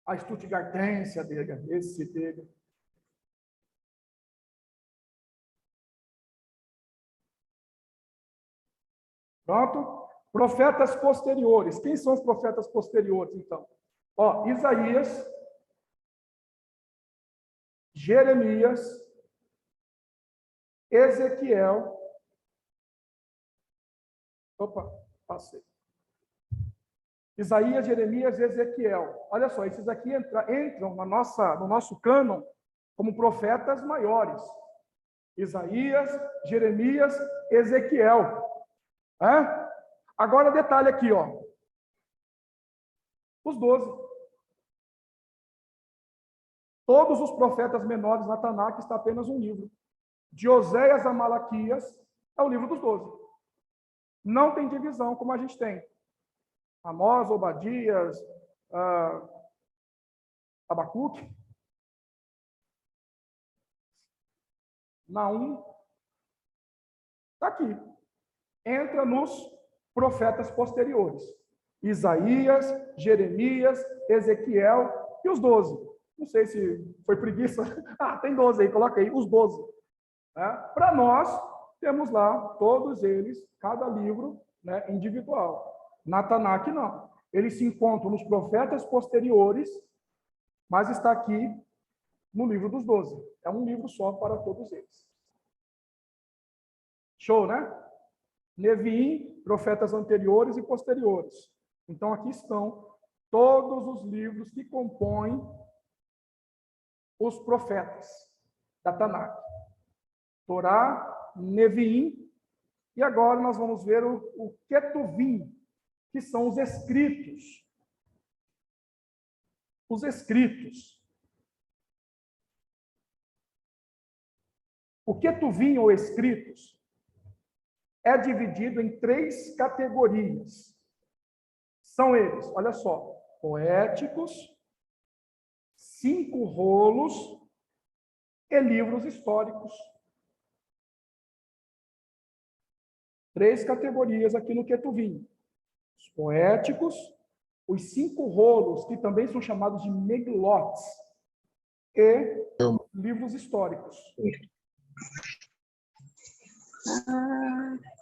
A Stuttgartense, esse dele. Pronto? Profetas posteriores. Quem são os profetas posteriores, então? Ó, Isaías, Jeremias, Ezequiel. Opa, passei. Isaías, Jeremias e Ezequiel. Olha só, esses aqui entram no nosso cânon como profetas maiores. Isaías, Jeremias, Ezequiel. Agora, detalhe aqui, ó. Os 12. Todos os profetas menores na Tanakh está apenas um livro. De Oséias a Malaquias é o livro dos 12. Não tem divisão como a gente tem. Amós, Obadias, Abacuque. Naum. Está aqui. Entra nos profetas posteriores. Isaías, Jeremias, Ezequiel e os 12. Não sei se foi preguiça. Tem 12 aí, coloca aí, os 12. Para nós, temos lá todos eles, cada livro, né, individual. Na Tanakh, não. Eles se encontram nos profetas posteriores, mas está aqui no livro dos 12. É um livro só para todos eles. Show, né? Neviim, profetas anteriores e posteriores. Então, aqui estão todos os livros que compõem os profetas da Tanakh. Torá, Neviim, e agora nós vamos ver o Ketuvim, que são os escritos. Os escritos. O Ketuvim, ou escritos, é dividido em 3 categorias. São eles, olha só, poéticos, 5 rolos e livros históricos. 3 categorias aqui no Ketuvim. Os poéticos, os 5 rolos, que também são chamados de meglotes, e livros históricos.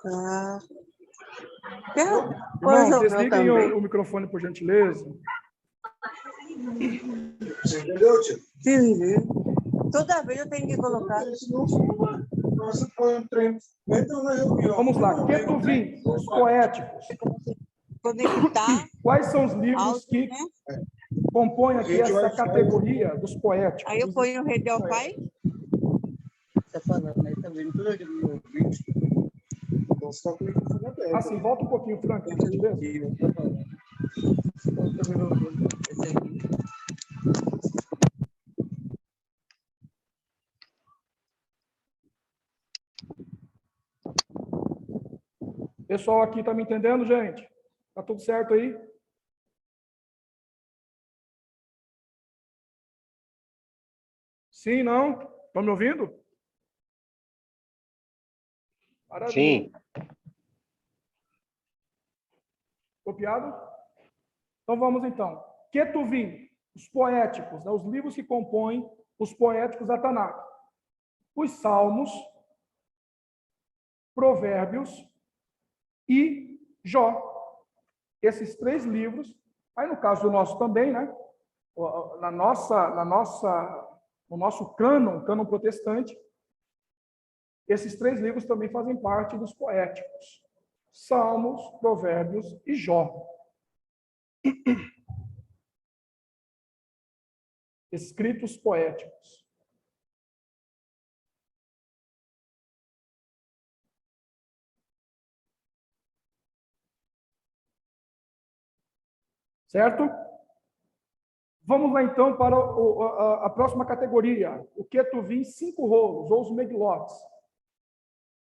Tá. Irmãos, desliguem o microfone, por gentileza. Você entendeu, tio? Entendi. Toda vez eu tenho que colocar. Você põe um trem, entra na reunião. Vamos lá, Ketuvim, os poéticos. Conectar. Quais são os livros Alto, que né? compõem aqui Gente, essa vai- categoria dos poéticos? Aí eu ponho o rei del pai. Tá falando aí, tá vendo tudo aqui no meu vídeo. Então você está com o microfone aberto. Assim, volta um pouquinho, Frank, por gentileza. Tá falando. Eu tô vendo esse aqui. Pessoal aqui está me entendendo, gente? Tá tudo certo aí? Sim, não? Estão me ouvindo? Maravilha. Sim. Copiado? Então vamos então. Ketuvim, os poéticos, né? Os livros que compõem os poéticos da Tanakh. Os Salmos, Provérbios e Jó. Esses 3 livros, aí no caso do nosso também, né? No nosso cânon protestante, esses 3 livros também fazem parte dos poéticos. Salmos, Provérbios e Jó. Escritos poéticos. Certo? Vamos lá, então, para a próxima categoria, o Ketuvim 5 rolos, ou os Meglotes.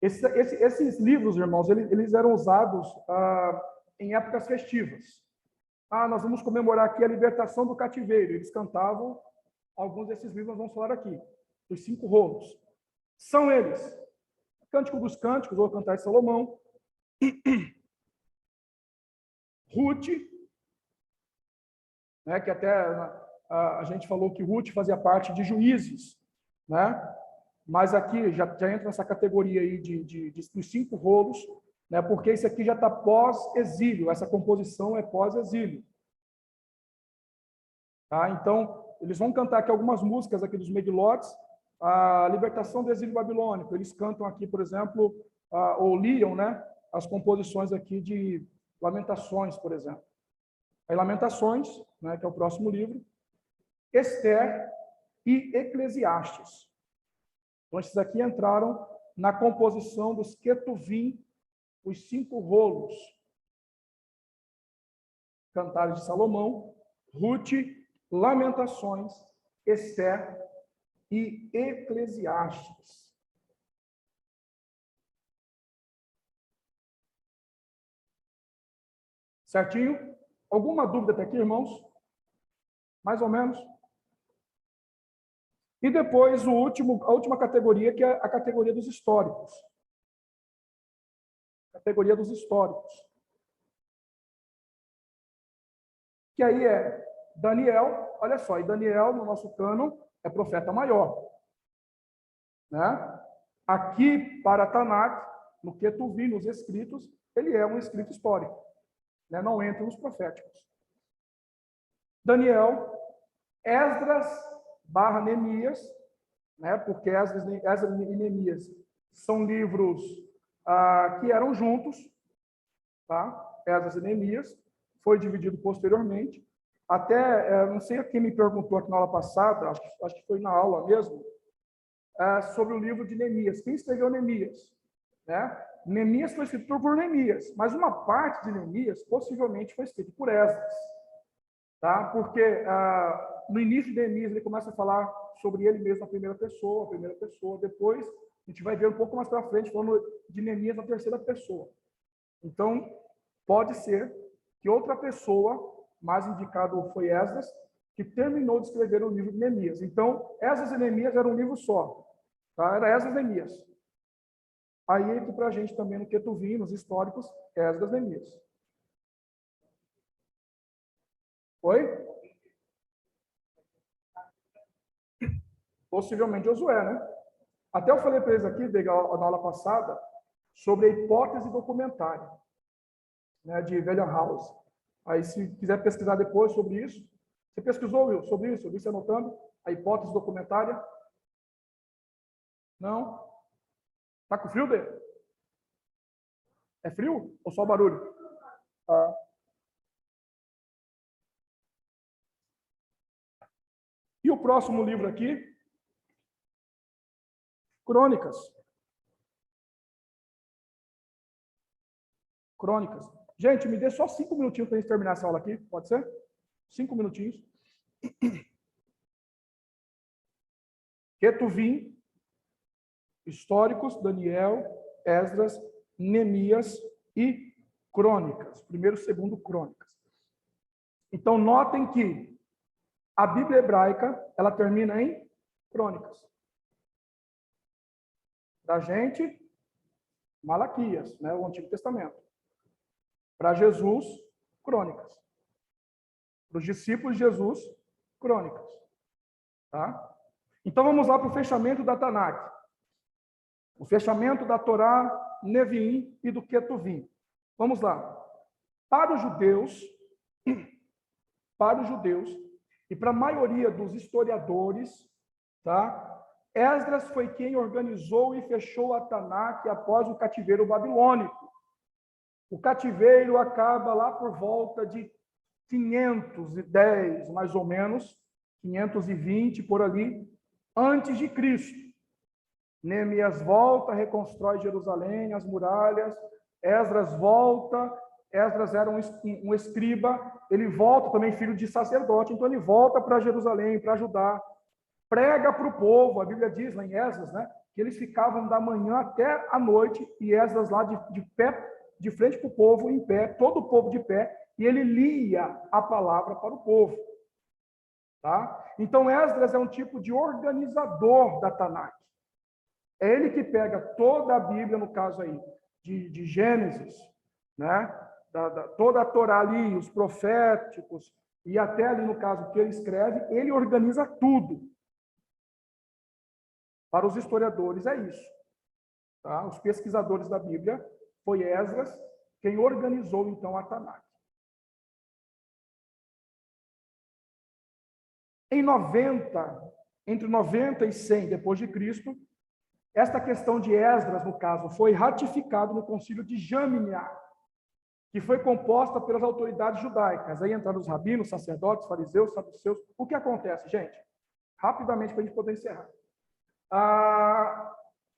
Esses livros, irmãos, eles eram usados em épocas festivas. Nós vamos comemorar aqui a libertação do cativeiro. Eles cantavam alguns desses livros, nós vamos falar aqui, os 5 rolos. São eles, Cântico dos Cânticos, ou Cantar de Salomão, Ruth, né, que até a gente falou que Ruth fazia parte de Juízes, né? Mas aqui já entra nessa categoria aí dos 5 rolos, né? Porque esse aqui já está pós-exílio, essa composição é pós-exílio. Tá? Então, eles vão cantar aqui algumas músicas aqui dos Meglotes, a libertação do exílio babilônico. Eles cantam aqui, por exemplo, ou liam, né, as composições aqui de Lamentações, por exemplo. Aí, Lamentações, né, que é o próximo livro, Esther e Eclesiastes. Então, esses aqui entraram na composição dos Ketuvim, os 5 rolos. Cantares de Salomão, Ruth, Lamentações, Esther e Eclesiastes. Certinho? Alguma dúvida até aqui, irmãos? Mais ou menos? E depois a última categoria, que é a categoria dos históricos. Categoria dos históricos. Que aí é Daniel, olha só, e Daniel, no nosso cânon, é profeta maior. Né? Aqui, para Tanakh, no Ketuvim, nos escritos, ele é um escrito histórico. Né? Não entra nos proféticos. Daniel, Esdras / Neemias, né? Porque Esdras e Neemias são livros que eram juntos, tá? Esdras e Neemias, foi dividido posteriormente. Até, não sei quem me perguntou aqui na aula passada, acho que foi na aula mesmo, sobre o livro de Neemias. Quem escreveu Neemias? Né? Neemias foi escrito por Neemias, mas uma parte de Neemias possivelmente foi escrito por Esdras. Tá? Porque no início de Neemias ele começa a falar sobre ele mesmo na primeira pessoa, depois a gente vai ver um pouco mais para frente falando de Neemias na terceira pessoa. Então, pode ser que outra pessoa, mais indicado foi Esdras, que terminou de escrever o livro de Neemias. Então, Esdras e Neemias eram um livro só. Tá? Era Esdras e Neemias. Aí entra para a gente também no Ketuvim, nos históricos, Esdras e Neemias. Oi? Possivelmente Josué, né? Até eu falei para eles aqui, na aula passada, sobre a hipótese documentária, né, de William House. Aí, se quiser pesquisar depois sobre isso, Você pesquisou, Will, sobre isso? Eu vi você anotando a hipótese documentária? Não? Tá com frio, Dê? É frio ou só barulho? Ah. E o próximo livro aqui? Crônicas. Crônicas. Gente, me dê só 5 minutinhos para a gente terminar essa aula aqui, pode ser? 5 minutinhos. Ketuvim, históricos, Daniel, Esdras, Neemias e Crônicas. Primeiro e segundo Crônicas. Então, notem que a Bíblia hebraica, ela termina em Crônicas. Da gente, Malaquias, né, o Antigo Testamento. Para Jesus, Crônicas. Para os discípulos de Jesus, Crônicas. Tá? Então, vamos lá para o fechamento da Tanakh. O fechamento da Torá, Neviim e do Ketuvim. Vamos lá. Para os judeus, e para a maioria dos historiadores, tá? Esdras foi quem organizou e fechou a Tanakh após o cativeiro babilônico. O cativeiro acaba lá por volta de 510, mais ou menos, 520, por ali, antes de Cristo. Neemias volta, reconstrói Jerusalém, as muralhas. Esdras volta. Esdras era um escriba. Ele volta também, filho de sacerdote. Então, ele volta para Jerusalém, para ajudar. Prega para o povo. A Bíblia diz lá em Esdras, né, que eles ficavam da manhã até a noite. E Esdras lá de pé, de frente para o povo, em pé, todo o povo de pé. E ele lia a palavra para o povo. Tá? Então, Esdras é um tipo de organizador da Tanakh. É ele que pega toda a Bíblia, no caso aí, de Gênesis, né? Toda a Torá ali, os proféticos, e até ali, no caso, que ele escreve, ele organiza tudo. Para os historiadores, é isso. Tá? Os pesquisadores da Bíblia, foi Esdras quem organizou, então, a Tanakh. Em 90, entre 90 e 100 depois de Cristo, esta questão de Esdras, no caso, foi ratificado no concílio de Jamnia, que foi composta pelas autoridades judaicas. Aí entraram os rabinos, sacerdotes, fariseus, saduceus. O que acontece, gente? Rapidamente, para a gente poder encerrar.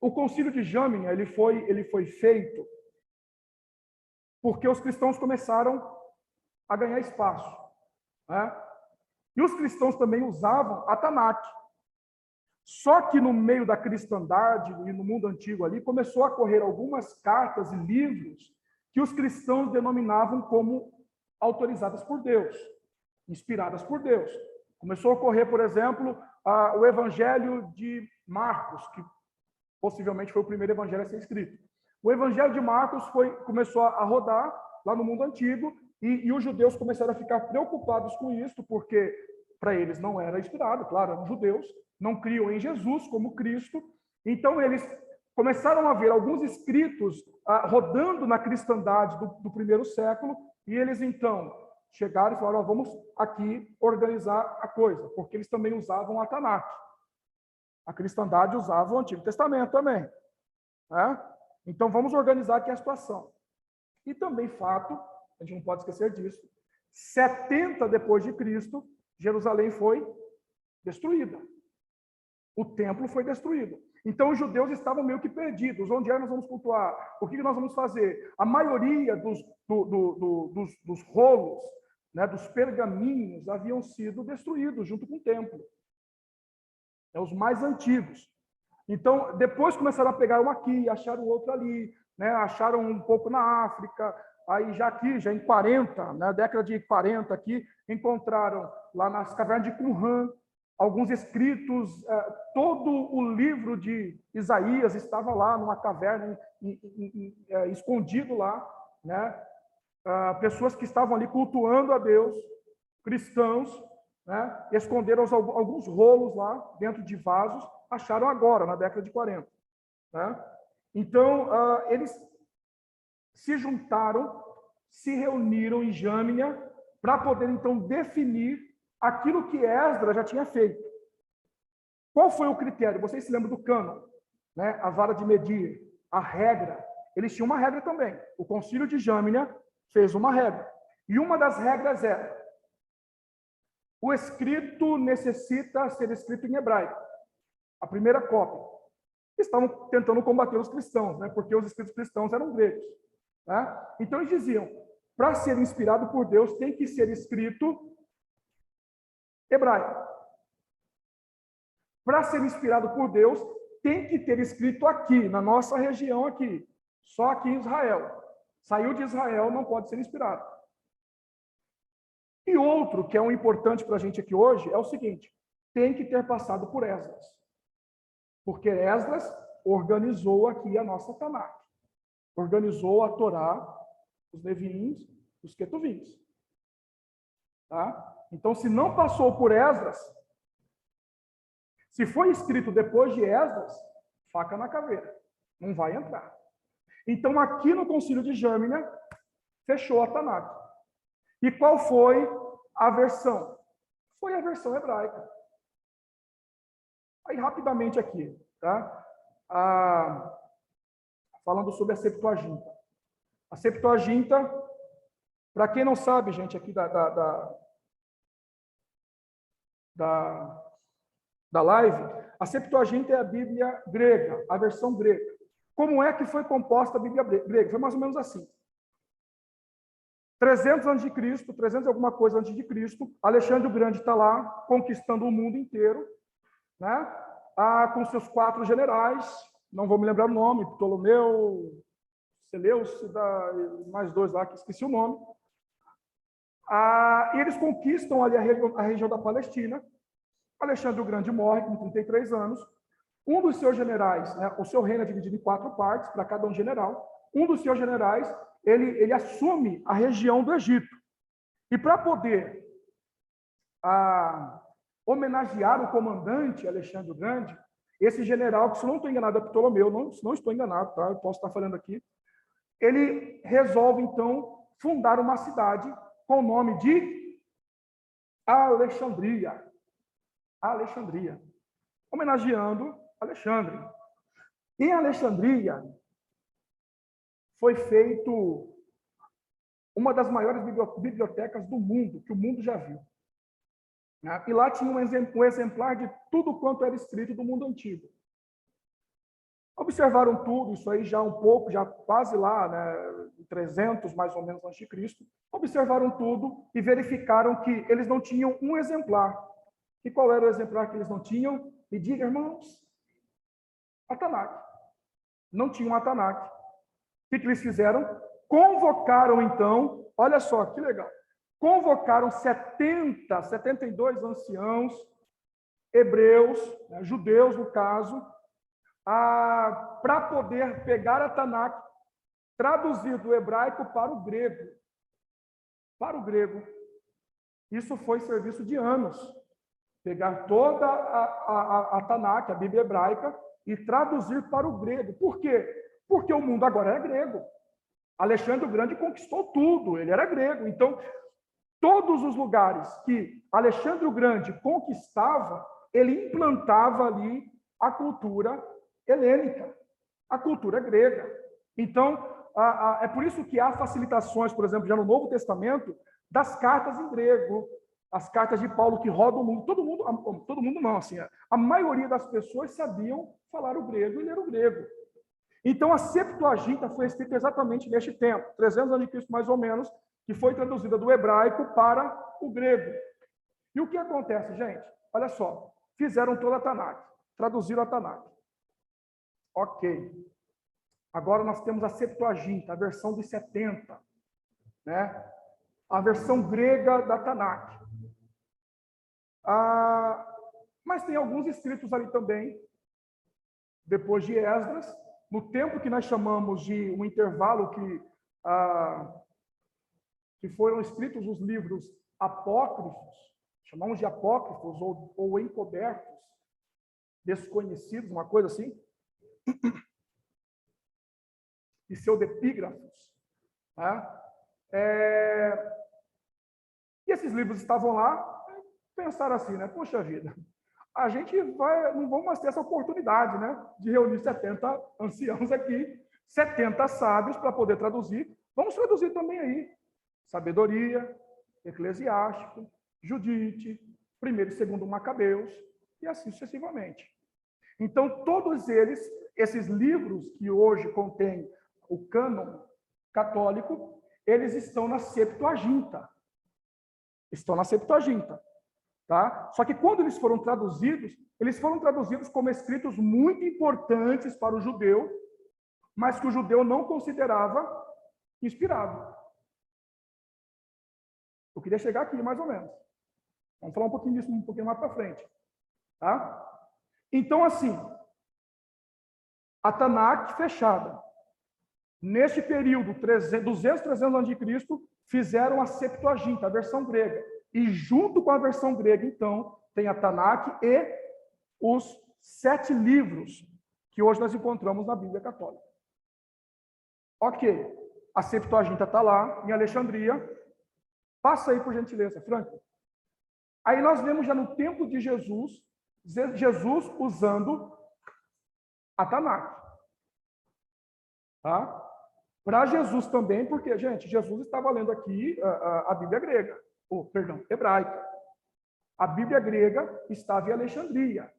O concílio de Jamnia, ele foi feito porque os cristãos começaram a ganhar espaço, né? E os cristãos também usavam a Tanakh. Só que no meio da cristandade e no mundo antigo ali, começou a correr algumas cartas e livros que os cristãos denominavam como autorizadas por Deus, inspiradas por Deus. Começou a ocorrer, por exemplo, o Evangelho de Marcos, que possivelmente foi o primeiro evangelho a ser escrito. O Evangelho de Marcos começou a rodar lá no mundo antigo e os judeus começaram a ficar preocupados com isso, porque para eles não era inspirado, claro, eram judeus, não criam em Jesus como Cristo. Então, eles começaram a ver alguns escritos rodando na cristandade do primeiro século, e eles, então, chegaram e falaram, vamos aqui organizar a coisa, porque eles também usavam a Tanakh. A cristandade usava o Antigo Testamento também. Né? Então, vamos organizar aqui a situação. E também, fato, a gente não pode esquecer disso, 70 depois de Cristo, Jerusalém foi destruída. O templo foi destruído. Então, os judeus estavam meio que perdidos. Onde nós vamos cultuar? O que nós vamos fazer? A maioria dos rolos, né, dos pergaminhos, haviam sido destruídos junto com o templo. Os mais antigos. Então, depois começaram a pegar um aqui, acharam outro ali, né, acharam um pouco na África. Aí, já em 40, na década de 40 aqui, encontraram lá nas cavernas de Qumran, alguns escritos, todo o livro de Isaías estava lá numa caverna, escondido lá, né? Pessoas que estavam ali cultuando a Deus, cristãos, né? Esconderam alguns rolos lá dentro de vasos, acharam agora, na década de 40. Né? Então, eles se juntaram, se reuniram em Jamnia para poder, então, definir aquilo que Esdras já tinha feito. Qual foi o critério? Vocês se lembram do cânon, né? A vara de medir, a regra. Eles tinham uma regra também. O concílio de Jâmnia fez uma regra. E uma das regras era: o escrito necessita ser escrito em hebraico. A primeira cópia. Estavam tentando combater os cristãos, né? Porque os escritos cristãos eram gregos, né? Então eles diziam: para ser inspirado por Deus, tem que ser escrito hebraico. Para ser inspirado por Deus, tem que ter escrito aqui, na nossa região aqui. Só aqui em Israel. Saiu de Israel, não pode ser inspirado. E outro, que é um importante para a gente aqui hoje, é o seguinte: tem que ter passado por Esdras. Porque Esdras organizou aqui a nossa Tanakh. Organizou a Torá, os Neviim, os Ketuvim. Tá? Então, se não passou por Esdras, se foi escrito depois de Esdras, faca na caveira. Não vai entrar. Então, aqui no Concílio de Jâmnia, fechou a Tanakh. E qual foi a versão? Foi a versão hebraica. Aí, rapidamente aqui, tá? Falando sobre a Septuaginta. A Septuaginta, para quem não sabe, gente, aqui da live, a Septuaginta é a Bíblia grega, a versão grega. Como é que foi composta a Bíblia grega? Foi mais ou menos assim. 300 a.C., 300 e alguma coisa antes de Cristo, Alexandre o Grande está lá, conquistando o mundo inteiro, né? Com seus 4 generais, não vou me lembrar o nome, Ptolomeu, Seleucida, mais 2 lá, que esqueci o nome. E eles conquistam ali a região da Palestina. Alexandre o Grande morre com 33 anos. Um dos seus generais, né, o seu reino é dividido em 4 partes, para cada um general. Um dos seus generais, ele assume a região do Egito. E para poder homenagear o comandante Alexandre o Grande, esse general, que se não estou enganado é Ptolomeu, não estou enganado, tá? Eu posso estar falando aqui, ele resolve, então, fundar uma cidade com o nome de Alexandria. Alexandria. Homenageando Alexandre. Em Alexandria, foi feito uma das maiores bibliotecas do mundo, que o mundo já viu. E lá tinha um exemplar de tudo quanto era escrito do mundo antigo. Observaram tudo, isso aí já um pouco, já quase lá, né, 300 mais ou menos antes de Cristo. Observaram tudo e verificaram que eles não tinham um exemplar. E qual era o exemplar que eles não tinham? Me diga, irmãos. A Tanakh. Não tinham a Tanakh. O que eles fizeram? Convocaram, então, olha só, que legal. Convocaram 72 anciãos, hebreus, né, judeus, no caso, para poder pegar a Tanakh, traduzir do hebraico para o grego. Para o grego. Isso foi serviço de anos. Pegar toda a Tanakh, a Bíblia hebraica, e traduzir para o grego. Por quê? Porque o mundo agora é grego. Alexandre o Grande conquistou tudo, ele era grego. Então, todos os lugares que Alexandre o Grande conquistava, ele implantava ali a cultura helênica, a cultura grega. Então, é por isso que há facilitações, por exemplo, já no Novo Testamento, das cartas em grego, as cartas de Paulo que rodam o mundo. Todo mundo não, assim, a maioria das pessoas sabiam falar o grego e ler o grego. Então, a Septuaginta foi escrita exatamente neste tempo, 300 a.C. mais ou menos, que foi traduzida do hebraico para o grego. E o que acontece, gente? Olha só, fizeram toda a Tanakh, traduziram a Tanakh. Ok. Agora nós temos a Septuaginta, a versão dos 70, né? A versão grega da Tanakh. Mas tem alguns escritos ali também, depois de Esdras, no tempo que nós chamamos de um intervalo que foram escritos os livros apócrifos, chamamos de apócrifos ou encobertos, desconhecidos, uma coisa assim, pseudepígrafos. Né? E esses livros estavam lá, pensaram assim, né? Poxa vida, a gente não vamos mais ter essa oportunidade, né? De reunir 70 anciãos aqui, 70 sábios para poder traduzir. Vamos traduzir também aí. Sabedoria, Eclesiástico, Judite, 1º e 2º Macabeus, e assim sucessivamente. Então, todos eles, esses livros que hoje contêm o cânon católico, eles estão na Septuaginta. Estão na Septuaginta. Tá? Só que quando eles foram traduzidos como escritos muito importantes para o judeu, mas que o judeu não considerava inspirado. Eu queria chegar aqui, mais ou menos. Vamos falar um pouquinho disso um pouquinho mais para frente. Tá? Então, assim, a Tanakh fechada. Neste período, 200, 300 anos de Cristo, fizeram a Septuaginta, a versão grega. E junto com a versão grega, então, tem a Tanakh e os 7 livros que hoje nós encontramos na Bíblia Católica. Ok, a Septuaginta está lá, em Alexandria. Passa aí, por gentileza, Franco. Aí nós vemos já no tempo de Jesus usando a Tanakh. Tá? Para Jesus também, porque, gente, Jesus estava lendo aqui a Bíblia grega, hebraica. A Bíblia grega estava em Alexandria,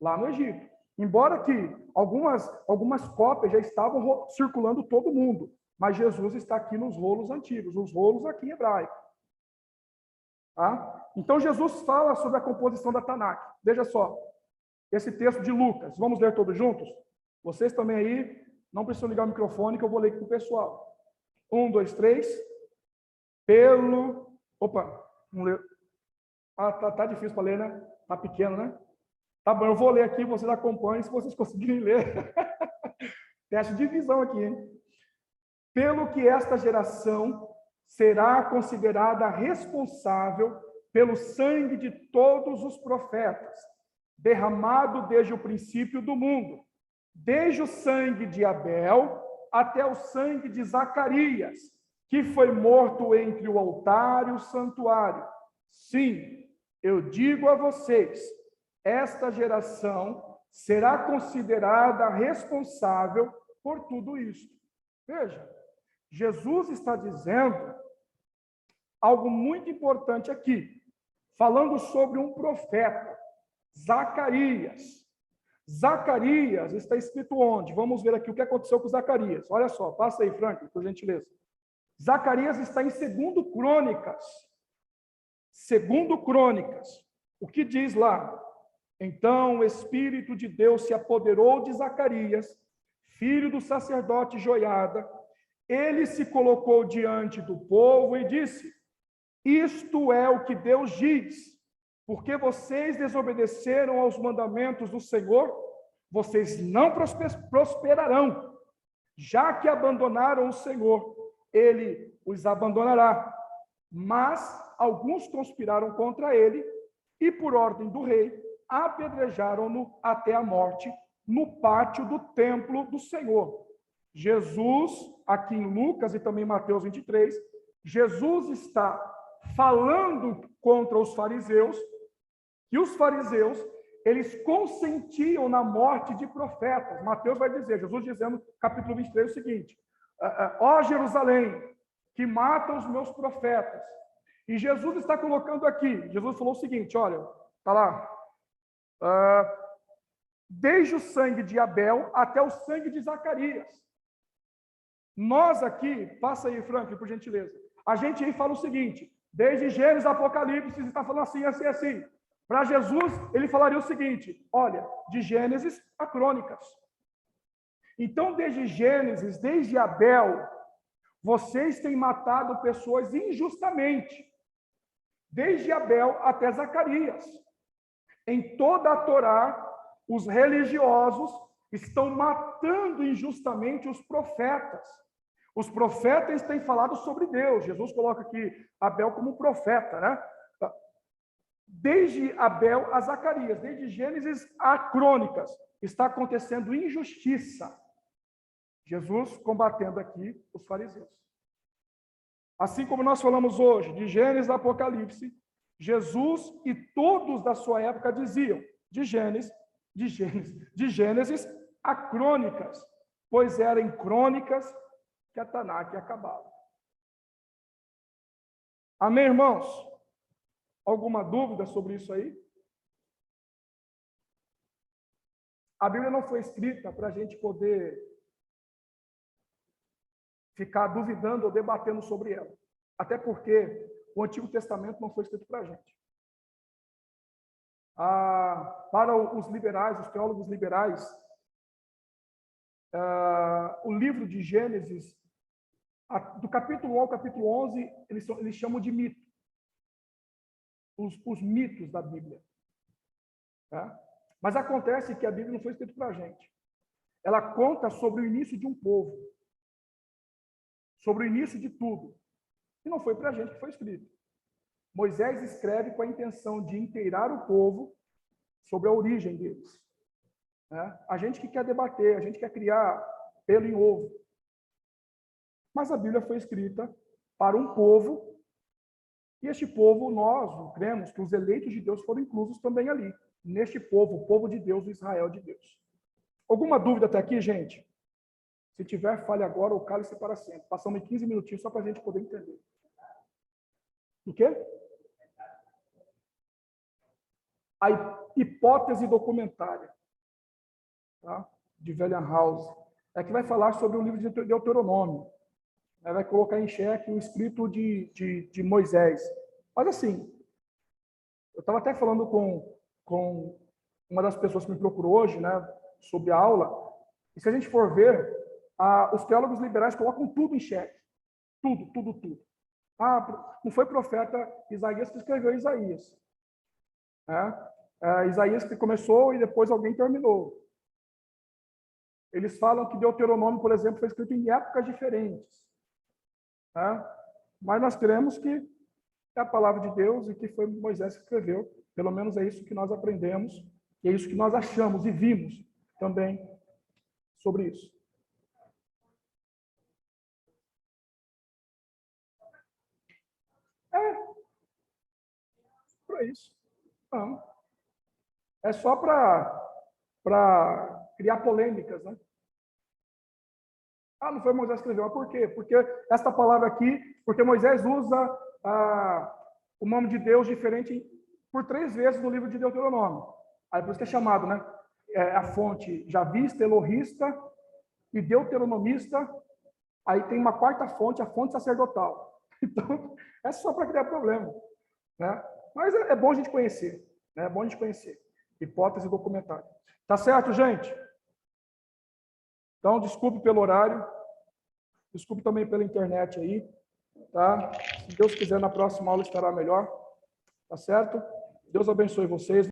lá no Egito. Embora que algumas cópias já estavam circulando todo mundo, mas Jesus está aqui nos rolos antigos, os rolos aqui em hebraico. Tá? Então, Jesus fala sobre a composição da Tanakh. Veja só, esse texto de Lucas. Vamos ler todos juntos? Vocês também aí, não precisam ligar o microfone, que eu vou ler aqui para o pessoal. 1, 2, 3. Opa, vamos ler. Ah, tá difícil para ler, né? Tá pequeno, né? Tá bom, eu vou ler aqui, vocês acompanhem, se vocês conseguirem ler. Teste de visão aqui, hein? Pelo que esta geração será considerada responsável pelo sangue de todos os profetas, derramado desde o princípio do mundo, desde o sangue de Abel até o sangue de Zacarias, que foi morto entre o altar e o santuário. Sim, eu digo a vocês, esta geração será considerada responsável por tudo isso. Veja, Jesus está dizendo algo muito importante aqui, falando sobre um profeta, Zacarias. Zacarias está escrito onde? Vamos ver aqui o que aconteceu com Zacarias. Olha só, passa aí, Frank, por gentileza. Zacarias está em 2 Crônicas. 2 Crônicas. O que diz lá? Então o Espírito de Deus se apoderou de Zacarias, filho do sacerdote Joiada. Ele se colocou diante do povo e disse: isto é o que Deus diz. Porque vocês desobedeceram aos mandamentos do Senhor, vocês não prosperarão. Já que abandonaram o Senhor, ele os abandonará. Mas alguns conspiraram contra ele e, por ordem do rei, apedrejaram-no até a morte no pátio do templo do Senhor. Jesus, aqui em Lucas e também em Mateus 23, Jesus está falando contra os fariseus, que os fariseus, eles consentiam na morte de profetas. Mateus vai dizer, Jesus dizendo, capítulo 23, o seguinte: ó Jerusalém, que mata os meus profetas. E Jesus está colocando aqui, Jesus falou o seguinte, olha, está lá, desde o sangue de Abel até o sangue de Zacarias. Nós aqui, passa aí, Frank, por gentileza, a gente aí fala o seguinte, desde Gênesis, Apocalipse, está falando assim, assim, assim. Para Jesus, ele falaria o seguinte, olha, de Gênesis a Crônicas. Então, desde Gênesis, desde Abel, vocês têm matado pessoas injustamente. Desde Abel até Zacarias. Em toda a Torá, os religiosos estão matando injustamente os profetas. Os profetas têm falado sobre Deus. Jesus coloca aqui Abel como profeta, né? Desde Abel a Zacarias, desde Gênesis a Crônicas, está acontecendo injustiça. Jesus combatendo aqui os fariseus. Assim como nós falamos hoje de Gênesis e Apocalipse, Jesus e todos da sua época diziam de Gênesis a crônicas, pois eram em crônicas que a Tanakh acabava. Amém, irmãos? Alguma dúvida sobre isso aí? A Bíblia não foi escrita para a gente poder ficar duvidando ou debatendo sobre ela. Até porque o Antigo Testamento não foi escrito para a gente. Para os liberais, os teólogos liberais, o livro de Gênesis, do capítulo 1 ao capítulo 11, eles chamam de mito. Os mitos da Bíblia. Tá? Mas acontece que a Bíblia não foi escrita para a gente. Ela conta sobre o início de um povo. Sobre o início de tudo. E não foi para a gente que foi escrito. Moisés escreve com a intenção de inteirar o povo sobre a origem deles. Né? A gente que quer debater, a gente quer criar pelo em ovo. Mas a Bíblia foi escrita para um povo, e este povo, nós cremos que os eleitos de Deus foram inclusos também ali. Neste povo, o povo de Deus, o Israel de Deus. Alguma dúvida até aqui, gente? Se tiver, fale agora ou cale-se para sempre. Passamos em 15 minutinhos só para a gente poder entender. O quê? A hipótese documentária, tá? De Wellinghouse, é que vai falar sobre o livro de Deuteronômio. Vai colocar em xeque o escrito de Moisés. Mas assim, eu estava até falando com uma das pessoas que me procurou hoje, né, sobre a aula, e se a gente for ver, os teólogos liberais colocam tudo em xeque. Tudo. Não foi profeta Isaías que escreveu Isaías. Isaías que começou e depois alguém terminou. Eles falam que Deuteronômio, por exemplo, foi escrito em épocas diferentes. Mas nós cremos que é a palavra de Deus e que foi Moisés que escreveu. Pelo menos é isso que nós aprendemos, e é isso que nós achamos e vimos também sobre isso. Para isso. Não. É só para criar polêmicas, né? Não foi Moisés que escreveu. Mas por quê? Porque esta palavra aqui, porque Moisés usa o nome de Deus diferente por 3 vezes no livro de Deuteronômio. Aí por isso que é chamado, né? A fonte javista, elohista e deuteronomista. Aí tem uma quarta fonte, a fonte sacerdotal. Então, é só para criar problema, né? Mas é bom a gente conhecer, né? É bom a gente conhecer. Hipótese documentária. Tá certo, gente? Então, desculpe pelo horário, desculpe também pela internet aí, tá? Se Deus quiser, na próxima aula estará melhor, tá certo? Deus abençoe vocês.